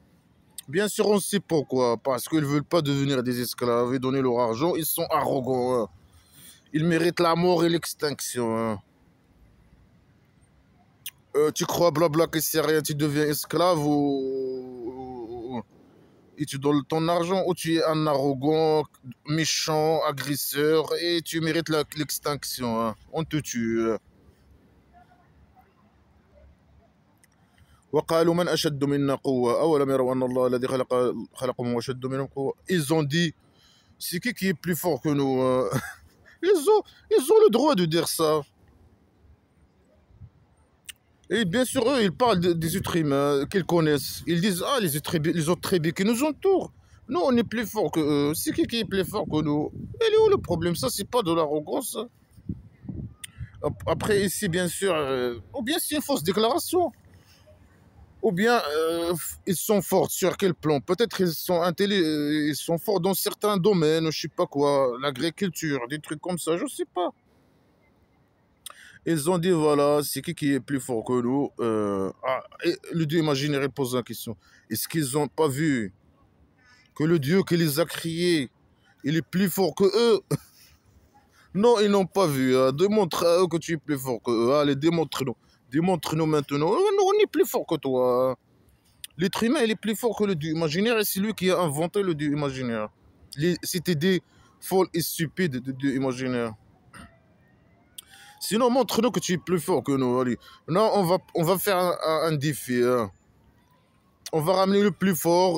Bien sûr, on sait pourquoi. Parce qu'ils ne veulent pas devenir des esclaves et donner leur argent. Ils sont arrogants. Hein. Ils méritent la mort et l'extinction. Hein. Tu crois blabla que c'est rien, tu deviens esclave et tu donnes ton argent, ou tu es un arrogant, méchant, agresseur et tu mérites l'extinction. Hein. On te tue. وقالوا من أشد منا قوة أولم يروا أن الله الذي خلقهم أشد منهم قوة. Ils ont dit, c'est qui est plus fort que nous? Ils ont le droit de dire ça. Et bien sûr, eux, ils parlent des êtres humains qu'ils connaissent. Ils disent, ah, les autres tribus qui nous entourent. Nous, on est plus fort que eux. C'est qui est plus fort que nous? Et où le problème? Ça, c'est pas de l'arrogance. Après, ici, bien sûr, ou bien c'est une fausse déclaration. Ou bien, ils sont forts sur quel plan? Peut-être ils sont forts dans certains domaines, je sais pas quoi, l'agriculture, des trucs comme ça, je sais pas. Ils ont dit, voilà, c'est qui est plus fort que nous? Et le Dieu imaginaire pose la question. Est-ce qu'ils n'ont pas vu que le Dieu qui les a créés, il est plus fort que eux? Non, ils n'ont pas vu. Hein. Démontre à eux que tu es plus fort que eux. Allez, démontre-nous. Démontre-nous maintenant. Nous, on est plus fort que toi. Hein. L'être humain, il est plus fort que le Dieu imaginaire et c'est lui qui a inventé le Dieu imaginaire. C'était des folles et stupides de Dieu imaginaire. Sinon, montre-nous que tu es plus fort que nous. Allez. Non, on va faire un défi. Hein. On va ramener le plus fort.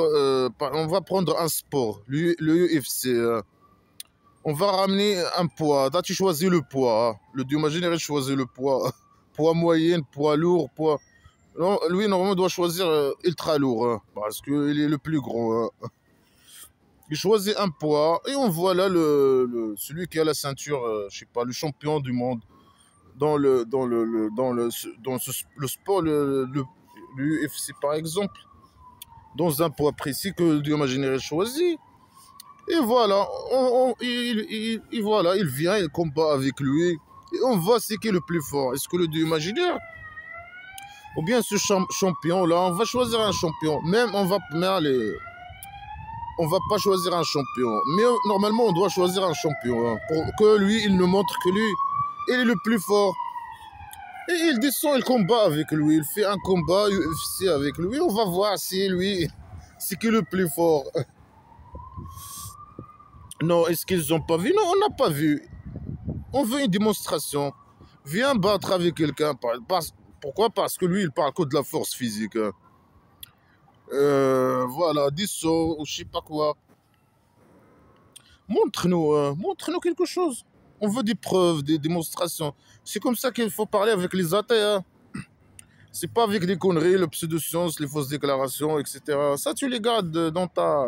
On va prendre un sport, le UFC. Hein. On va ramener un poids. Là, tu choisis le poids. Hein. Le Dieu imaginaire, il choisit le poids. Poids moyen, poids lourd, poids... Non, lui, normalement, doit choisir ultra lourd. Hein, parce qu'il est le plus gros. Hein. Il choisit un poids. Et on voit là celui qui a la ceinture, je sais pas, le champion du monde. Le sport, le UFC par exemple, dans un poids précis que le Dieu imaginaire choisit. Et voilà, voilà, il vient, il combat avec lui. Et on voit c'est qui est le plus fort. Est-ce que le Dieu imaginaire ou bien ce champion-là, on va choisir un champion. Même on va pas choisir un champion. Mais normalement, on doit choisir un champion. Hein, pour que lui, il nous montre que lui, il est le plus fort. Et il descend, il combat avec lui. Il fait un combat UFC avec lui. On va voir si lui, c'est qui le plus fort. Non, est-ce qu'ils n'ont pas vu? Non, on n'a pas vu. On veut une démonstration. Viens battre avec quelqu'un. Pourquoi? Parce que lui, il parle que de la force physique. Hein. Voilà, des sauts, ou je sais pas quoi. Montre-nous quelque chose. On veut des preuves, des démonstrations. C'est comme ça qu'il faut parler avec les athées. Hein. C'est pas avec des conneries, le pseudo-science, les fausses déclarations, etc. Ça, tu les gardes dans ta...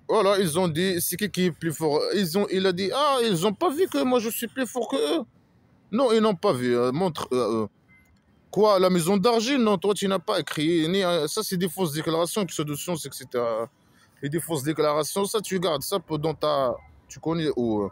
Voilà, ils ont dit, c'est qui est plus fort? Il a dit, ah, ils n'ont pas vu que moi je suis plus fort que eux. Non, ils n'ont pas vu. Montre. Quoi, la maison d'argile? Non, toi, tu n'as pas écrit. Ça, c'est des fausses déclarations, pseudo-sciences, etc. Et des fausses déclarations, ça, tu gardes ça dans ta. Tu connais où?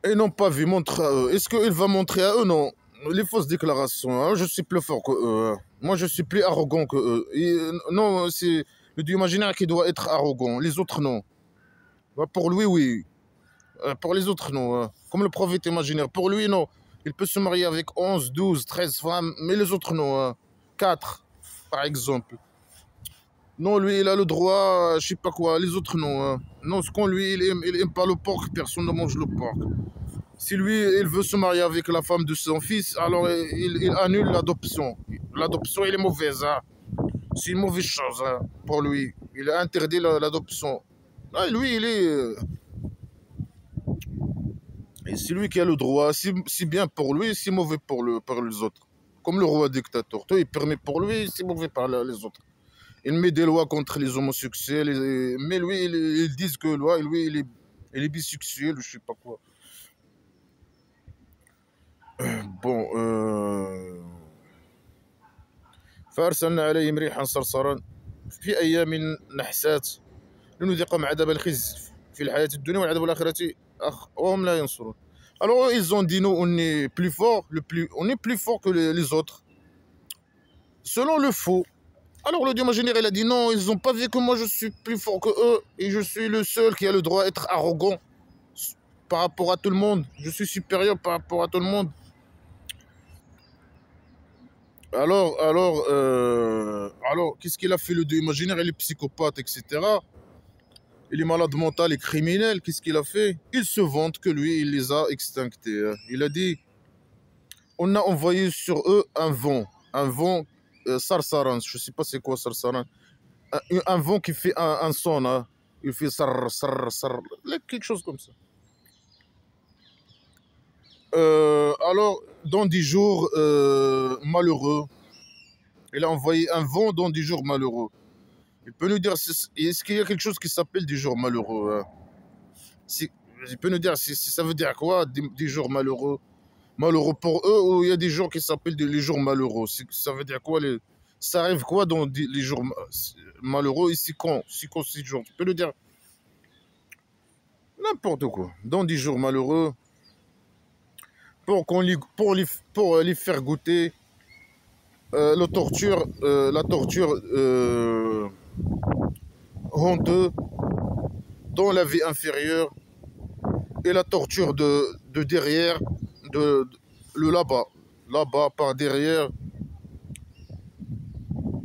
Ils n'ont pas vu. Montre à eux. Est-ce qu'il va montrer à eux? Non. Les fausses déclarations. Hein, je suis plus fort que eux. Hein. Moi, je suis plus arrogant que eux. Non, c'est le dieu imaginaire qui doit être arrogant. Les autres, non. Bah, pour lui, oui. Pour les autres, non. Hein. Comme le prophète imaginaire. Pour lui, non. Il peut se marier avec 11, 12, 13 femmes, mais les autres, non. Hein. 4, par exemple. Non, lui, il a le droit, je sais pas quoi. Les autres, non. Hein. Non, ce qu'on lui, il aime pas le porc. Personne ne mange le porc. Si lui, il veut se marier avec la femme de son fils, alors il annule l'adoption. L'adoption, elle est mauvaise. Hein. C'est une mauvaise chose hein, pour lui. Il a interdit l'adoption. Ah, lui, il est... Et c'est lui qui a le droit. Si bien pour lui, c'est mauvais pour les autres. Comme le roi dictateur. Toi, il permet pour lui, c'est mauvais pour les autres. Il met des lois contre les homosexuels. Mais lui, ils disent que lui, il est bisexuel, je sais pas quoi. Bon, فأرسلنا عليهم ريحا صرصرا في أيام نحسات لنذيقهم عذاب الخزي في الحياة الدنيا والعذاب الآخرة وهم لا ينصرون. Alors ils ont dit nous on est plus fort, on est plus fort que les autres. Selon le faux. Alors le dieu imaginaire il a dit non, ils n'ont pas vu que moi je suis plus fort que eux et je suis le seul qui a le droit d'être arrogant par rapport à tout le monde. Je suis supérieur par rapport à tout le monde. Alors, qu'est-ce qu'il a fait le dieu imaginaire? Il est psychopathe, etc. Il est malade mental et criminel. Qu'est-ce qu'il a fait? Il se vante que lui, il les a extinctés. Il a dit, on a envoyé sur eux un vent sarsaran. Je ne sais pas c'est quoi sarsaran. Un vent qui fait un son. Hein. Il fait sar, sar, sar, quelque chose comme ça. Alors, dans 10 jours malheureux, il a envoyé un vent dans 10 jours malheureux. Il peut nous dire, est-ce qu'il y a quelque chose qui s'appelle des jours malheureux? Il peut nous dire, si ça veut dire quoi, des jours malheureux? Malheureux pour eux, ou il y a des jours qui s'appellent les jours malheureux? Ça veut dire quoi? Ça arrive quoi dans les jours malheureux? Et c'est quand ces jours? Tu peux nous dire n'importe quoi. Dans des jours malheureux, pour les faire goûter la torture honteuse dans la vie inférieure et la torture de derrière, le là-bas par derrière,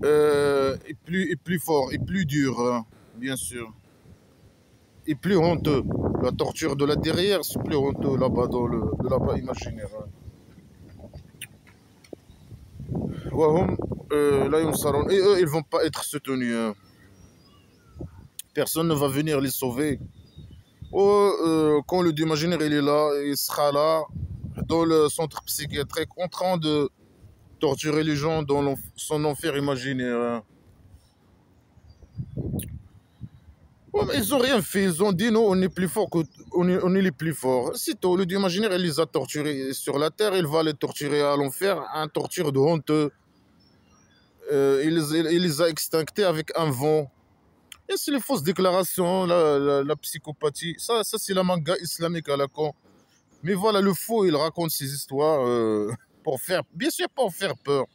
est plus fort, et plus dur, hein, bien sûr, et plus honteux. La torture de la derrière, c'est plus honteux là-bas, de là-bas imaginaire. Hein. Wahum, là, et eux, ils vont pas être soutenus. Hein. Personne ne va venir les sauver. Quand le dieu imaginaire il est là, il sera là, dans le centre psychiatrique, en train de torturer les gens dans son enfer imaginaire. Hein. Ouais, mais ils n'ont rien fait, ils ont dit non, on est plus fort on est les plus forts. C'est tout, le dieu imaginaire il les a torturés sur la terre, il va les torturer à l'enfer, un torture de honteux. Il les a extinctés avec un vent. Et c'est les fausses déclarations, la psychopathie. Ça c'est la manga islamique à la con. Mais voilà, le faux, il raconte ces histoires pour faire, bien sûr, pour faire peur.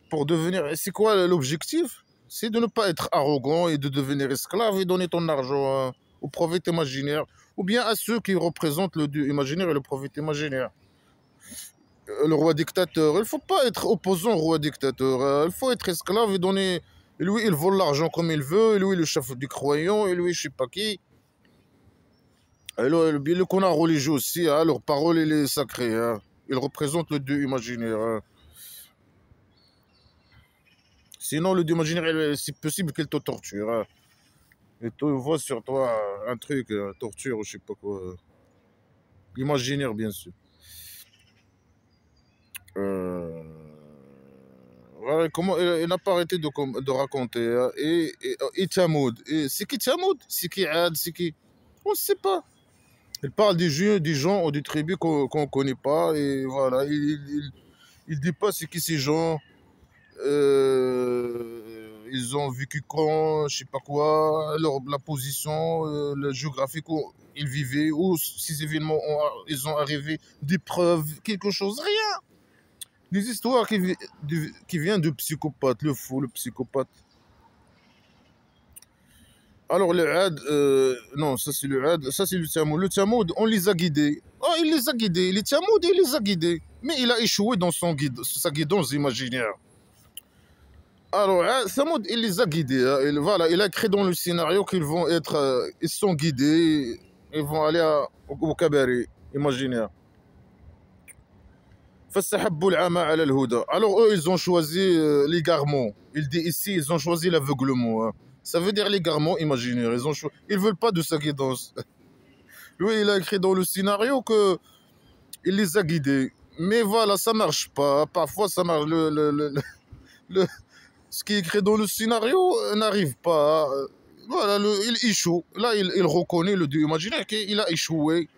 Pour devenir. C'est quoi l'objectif? C'est de ne pas être arrogant et de devenir esclave et donner ton argent au prophète imaginaire ou bien à ceux qui représentent le dieu imaginaire et le prophète imaginaire. Le roi dictateur, il ne faut pas être opposant au roi dictateur. Il faut être esclave et donner. Et lui, il vole l'argent comme il veut. Et lui, le chef du croyant. Et lui, je sais pas qui. Et le connard religieux aussi. Hein, leur parole, elle est sacrée. Hein. Ils représentent le dieu imaginaire. Hein. Sinon, le dieu imaginaire, c'est possible qu'il te torture. Hein. Et tu vois sur toi un truc, torture ou je sais pas quoi. Imaginaire, bien sûr. Euh, Voilà, comment il n'a pas arrêté de raconter, hein. Et Thamoud. Et c'est qui Thamoud? C'est qui Ad? C'est qui? On ne sait pas. Il parle des gens ou des tribus qu'on ne connaît pas. Et voilà, il dit pas c'est qui ces gens. Ils ont vécu quand, je sais pas quoi, la position, la géographie où ils vivaient, où ces événements ils ont arrivé, des preuves, quelque chose, rien. Des histoires qui viennent de psychopathes, le fou, le psychopathe. Alors le Had, non, ça c'est le Had, ça c'est le Thamoud. Le Thamoud, on les a guidés. Oh, il les a guidés. Les Thamoud, il les a guidés. Mais il a échoué dans sa guidance imaginaire. Alors, hein, Thamoud, il les a guidés, hein. Voilà, il a créé dans le scénario qu'ils vont être, ils sont guidés, ils vont aller au cabaret imaginaire. فاستحبوا العمى على الهدى. Alors eux, ils ont choisi l'égarement. Il dit ici, ils ont choisi l'aveuglement, hein. Ça veut dire l'égarement imaginaire. Ils veulent pas de sa guidance. Lui, il a écrit dans le scénario que il les a guidés. Mais voilà, ça marche pas. Parfois, ça marche. Le- ce qui est écrit dans le scénario n'arrive pas. Voilà, il échoue. Là, il reconnaît le dieu imaginaire qu'il a échoué.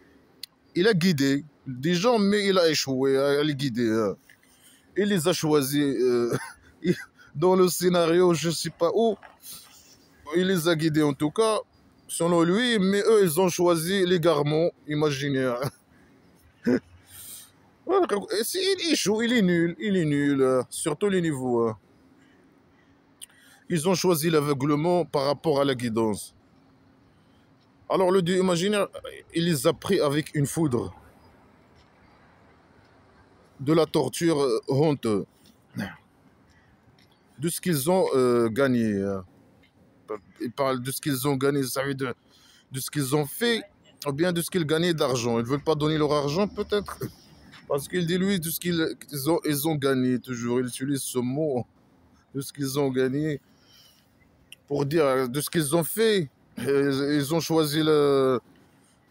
Il a guidé des gens, mais il a échoué à les guider, hein. Il les a choisis dans le scénario, je ne sais pas où. Il les a guidés en tout cas, selon lui, mais eux, ils ont choisi l'égarement imaginaire. Voilà, il échoue, il est nul, surtout les niveaux, hein. Ils ont choisi l'aveuglement par rapport à la guidance. Alors le dieu imaginaire, il les a pris avec une foudre, de la torture honteuse, de ce qu'ils ont gagné, hein. Ils parlent de ce qu'ils ont gagné, ça veut dire de ce qu'ils ont fait, ou bien de ce qu'ils gagnaient d'argent. Ils ne veulent pas donner leur argent, peut-être, parce qu'il dit, lui, de ce ils ont gagné, toujours. Il utilise ce mot, de ce qu'ils ont gagné, pour dire de ce qu'ils ont fait. Ils ont choisi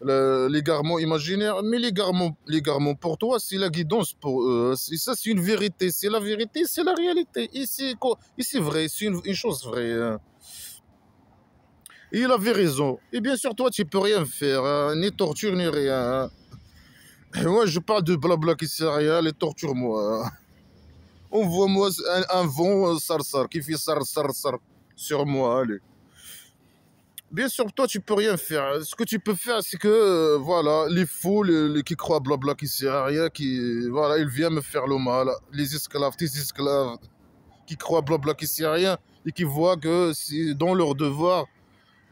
l'égarement imaginaire, mais l'égarement pour toi, c'est la guidance pour eux. Ça, c'est une vérité. C'est la vérité, c'est la réalité. Et c'est vrai, c'est une chose vraie, hein. Et il avait raison. Et bien sûr, toi, tu peux rien faire, hein, ni torture, ni rien, hein. Et moi, je parle de blabla qui sert à rien, les torture-moi, hein. Envoie-moi un vent sar qui fait sar sur moi, allez. Bien sûr, toi, tu peux rien faire. Ce que tu peux faire, c'est que, voilà, les fous, qui croient blabla qui sert à rien, voilà, ils viennent me faire le mal. Les esclaves, tes esclaves, qui croient blabla qui sert à rien, et qui voient que c'est dans leur devoir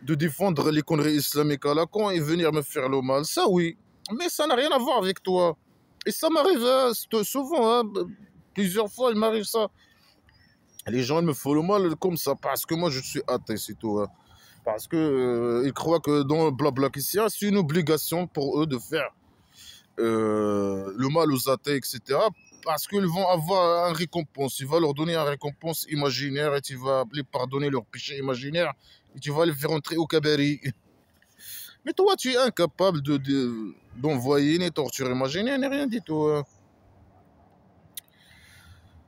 de défendre les conneries islamiques à la con et venir me faire le mal. Ça, oui. Mais ça n'a rien à voir avec toi. Et ça m'arrive, hein, souvent, hein, plusieurs fois, il m'arrive ça. Les gens ils me font le mal comme ça, parce que moi, je suis athée, c'est tout, hein. Parce que ils croient que dans le blabla christian, c'est une obligation pour eux de faire le mal aux athées, etc. Parce qu'ils vont avoir un récompense. Il va leur donner un récompense imaginaire et tu vas les pardonner leurs péchés imaginaires et tu vas les faire entrer au cabaret. Mais toi, tu es incapable d'envoyer ni torture imaginaire, ni rien du tout, hein.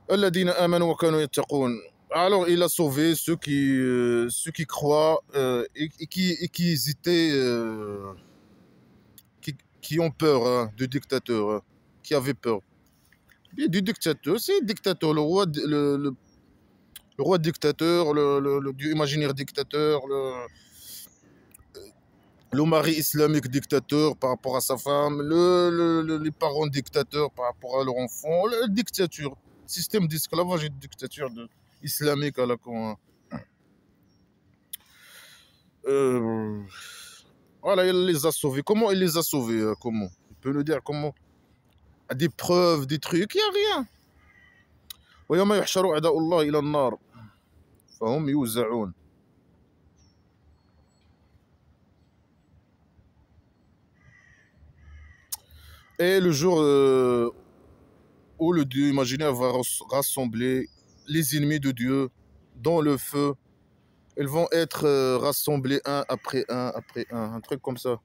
Alladina amanu wa kanu yattaqun. Alors, il a sauvé ceux qui croient et qui hésitaient, qui ont peur, hein, du dictateur, hein, qui avaient peur. Et du dictateur, c'est le dictateur, le roi dictateur, le dieu imaginaire dictateur, le mari islamique dictateur par rapport à sa femme, les parents dictateurs par rapport à leur enfant, la dictature, système d'esclavage et de dictature islamique à la con, hein. Euh, voilà, il les a sauvés. Comment il les a sauvés, comment? Il peut nous dire comment? Des preuves, des trucs, il n'y a rien. ويوم يحشر أعداء الله إلى النار فهم يوزعون. Et le jour où le Dieu imaginaire va rassembler les ennemis de Dieu dans le feu, ils vont être rassemblés un truc comme ça.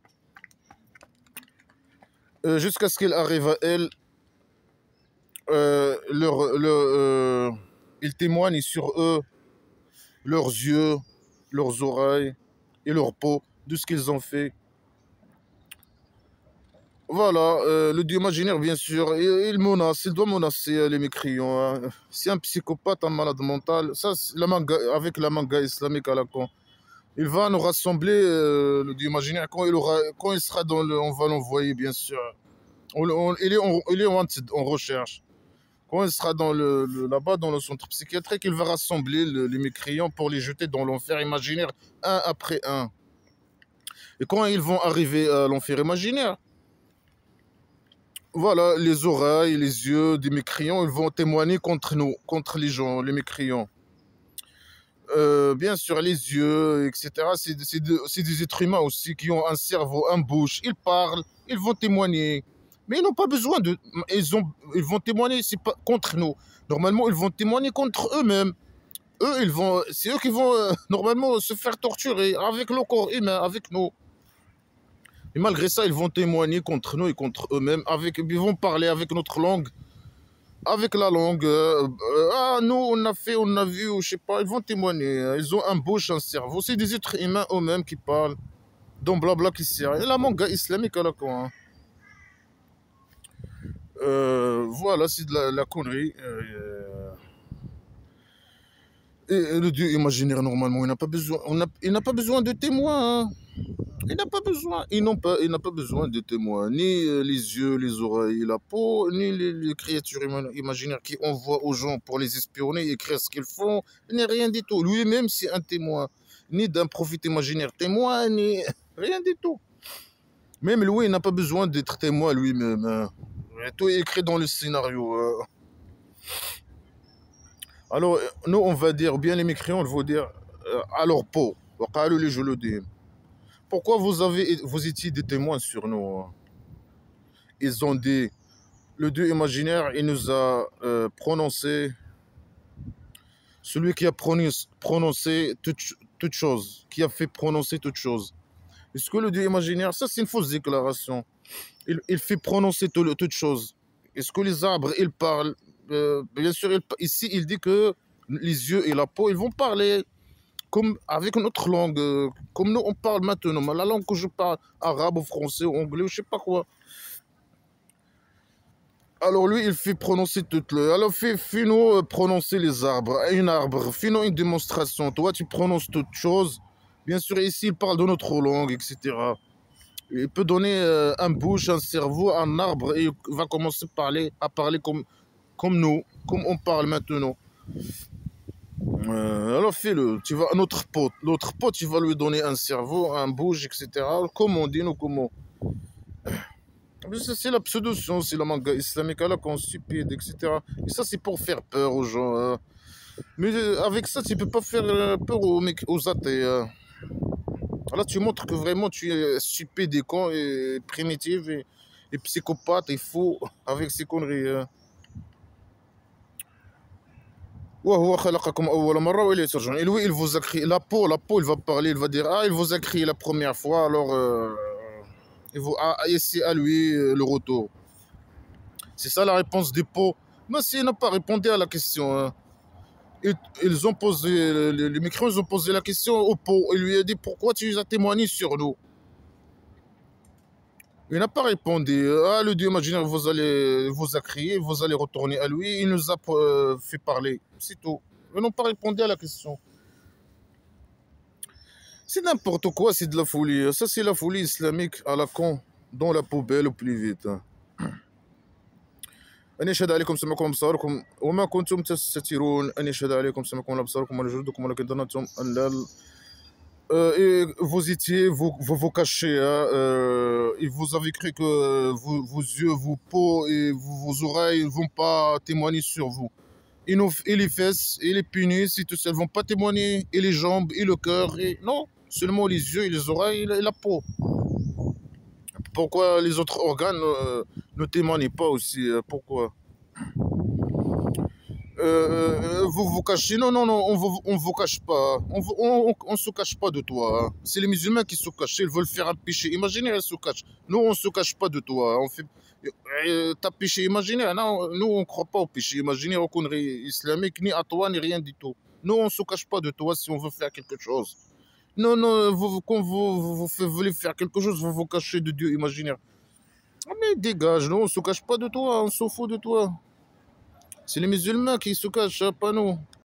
Jusqu'à ce qu'il arrive à elle, ils témoignent sur eux, leurs yeux, leurs oreilles et leur peau, de ce qu'ils ont fait. Voilà, le dieu imaginaire, bien sûr, il menace, il doit menacer les mécréants, hein. C'est un psychopathe, un malade mental. Ça, avec la manga islamique à la con. Il va nous rassembler, le dieu imaginaire, quand il sera dans le... On va l'envoyer, bien sûr. Il est en recherche. Quand il sera là-bas, dans le centre psychiatrique, il va rassembler les mécréants pour les jeter dans l'enfer imaginaire, un après un. Et quand ils vont arriver à l'enfer imaginaire, voilà, les oreilles, les yeux des mécréants, ils vont témoigner contre nous, contre les gens, les mécréants. Bien sûr, les yeux, etc. C'est des êtres humains aussi qui ont un cerveau, une bouche. Ils parlent, ils vont témoigner. Mais ils n'ont pas besoin de... Ils vont témoigner, c'est pas contre nous. Normalement, ils vont témoigner contre eux-mêmes. C'est eux qui vont normalement se faire torturer avec le corps humain, avec nous. Et malgré ça, ils vont témoigner contre nous et contre eux-mêmes. Ils vont parler avec notre langue. Avec la langue, nous on a fait, on a vu, ou je sais pas, ils vont témoigner. Ils ont un bouche, un cerveau. C'est des êtres humains eux-mêmes qui parlent. Donc blabla qui sert. Et la manga islamique à la con, hein. Voilà, c'est de la connerie. Et le dieu imaginaire, normalement, il n'a pas besoin, il n'a pas besoin de témoins, hein. Il n'a pas besoin, il n'a pas besoin de témoins, ni les yeux, les oreilles, la peau, ni les créatures imaginaires qui envoient aux gens pour les espionner, écrire ce qu'ils font, ni rien du tout. Lui-même, c'est un témoin, ni d'un prophète imaginaire témoin, ni rien du tout. Même lui, il n'a pas besoin d'être témoin lui-même, hein. Tout est écrit dans le scénario. Alors, nous, on va dire, bien les mécréants, on va dire, à leur peau. Pourquoi vous étiez des témoins sur nous, hein? Ils ont dit, le Dieu imaginaire, il nous a prononcé, celui qui a prononcé toute chose, qui a fait prononcer toute chose. Est-ce que le Dieu imaginaire, ça c'est une fausse déclaration. Il fait prononcer toute chose. Est-ce que les arbres, ils parlent? Bien sûr, ici, il dit que les yeux et la peau, ils vont parler comme avec notre langue, comme nous on parle maintenant. La langue que je parle, arabe ou français ou anglais ou je sais pas quoi. Alors lui, il fait prononcer toutes les... Alors fais-nous prononcer les arbres. Un arbre, fais-nous une démonstration. Toi, tu prononces toutes choses. Bien sûr, ici, il parle de notre langue, etc. Il peut donner un bouche, un cerveau, un arbre et il va commencer à parler comme nous, comme on parle maintenant. Alors fais-le. Tu vas à l'autre pote, tu vas lui donner un cerveau, un bouche, etc. Comment dit nous comment. C'est la pseudo-science, c'est la manga islamique à la con, stupide, etc. Et ça, c'est pour faire peur aux gens, hein. Mais avec ça, tu peux pas faire peur aux athées, hein. Là, tu montres que vraiment tu es stupide et con et primitif et psychopathe et fou avec ces conneries, hein. Et lui, il vous a créé la peau, il va parler, il va dire, il vous a créé la première fois, alors c'est à lui le retour. C'est ça la réponse des peaux. Mais s'il n'a pas répondu à la question, hein. Ils ont posé, les micros, ils ont posé la question au pot. Il lui a dit pourquoi tu as témoigné sur nous. Il n'a pas répondu. Le Dieu imaginaire vous a crié, vous allez retourner à lui. Il nous a fait parler. C'est tout. Ils n'ont pas répondu à la question. C'est n'importe quoi, c'est de la folie. Ça, c'est la folie islamique à la con, dans la poubelle au plus vite. أن يشهد عليكم سمعكم وأبصاركم وما كنتم تستترون أن يشهد عليكم سمعكم وأبصاركم ولا جلودكم ولكن ظننتم أن لا et vous étiez, vous cachez, hein, et vous avez cru que vos yeux, vos peaux et vos oreilles ne vont pas témoigner sur vous. Et les fesses et les pénis, tout ça, ne vont pas témoigner, et les jambes, et le cœur, et non, seulement les yeux et les oreilles et la peau. Pourquoi les autres organes ne témoignent pas aussi? Pourquoi? Vous vous cachez. Non, non, non, on vous cache pas. On se cache pas de toi. C'est les musulmans qui se cachent. Ils veulent faire un péché imaginaire, ils se cachent. Nous, on se cache pas de toi. On fait. T'as péché imaginaire. Non, nous, on croit pas au péché imaginaire, aux conneries islamiques, ni à toi, ni rien du tout. Nous, on se cache pas de toi si on veut faire quelque chose. Non, non, quand vous voulez faire quelque chose, vous vous cachez de Dieu imaginaire. Ah, mais dégage, non, on se cache pas de toi, on s'en fout de toi. C'est les musulmans qui se cachent, hein, pas nous.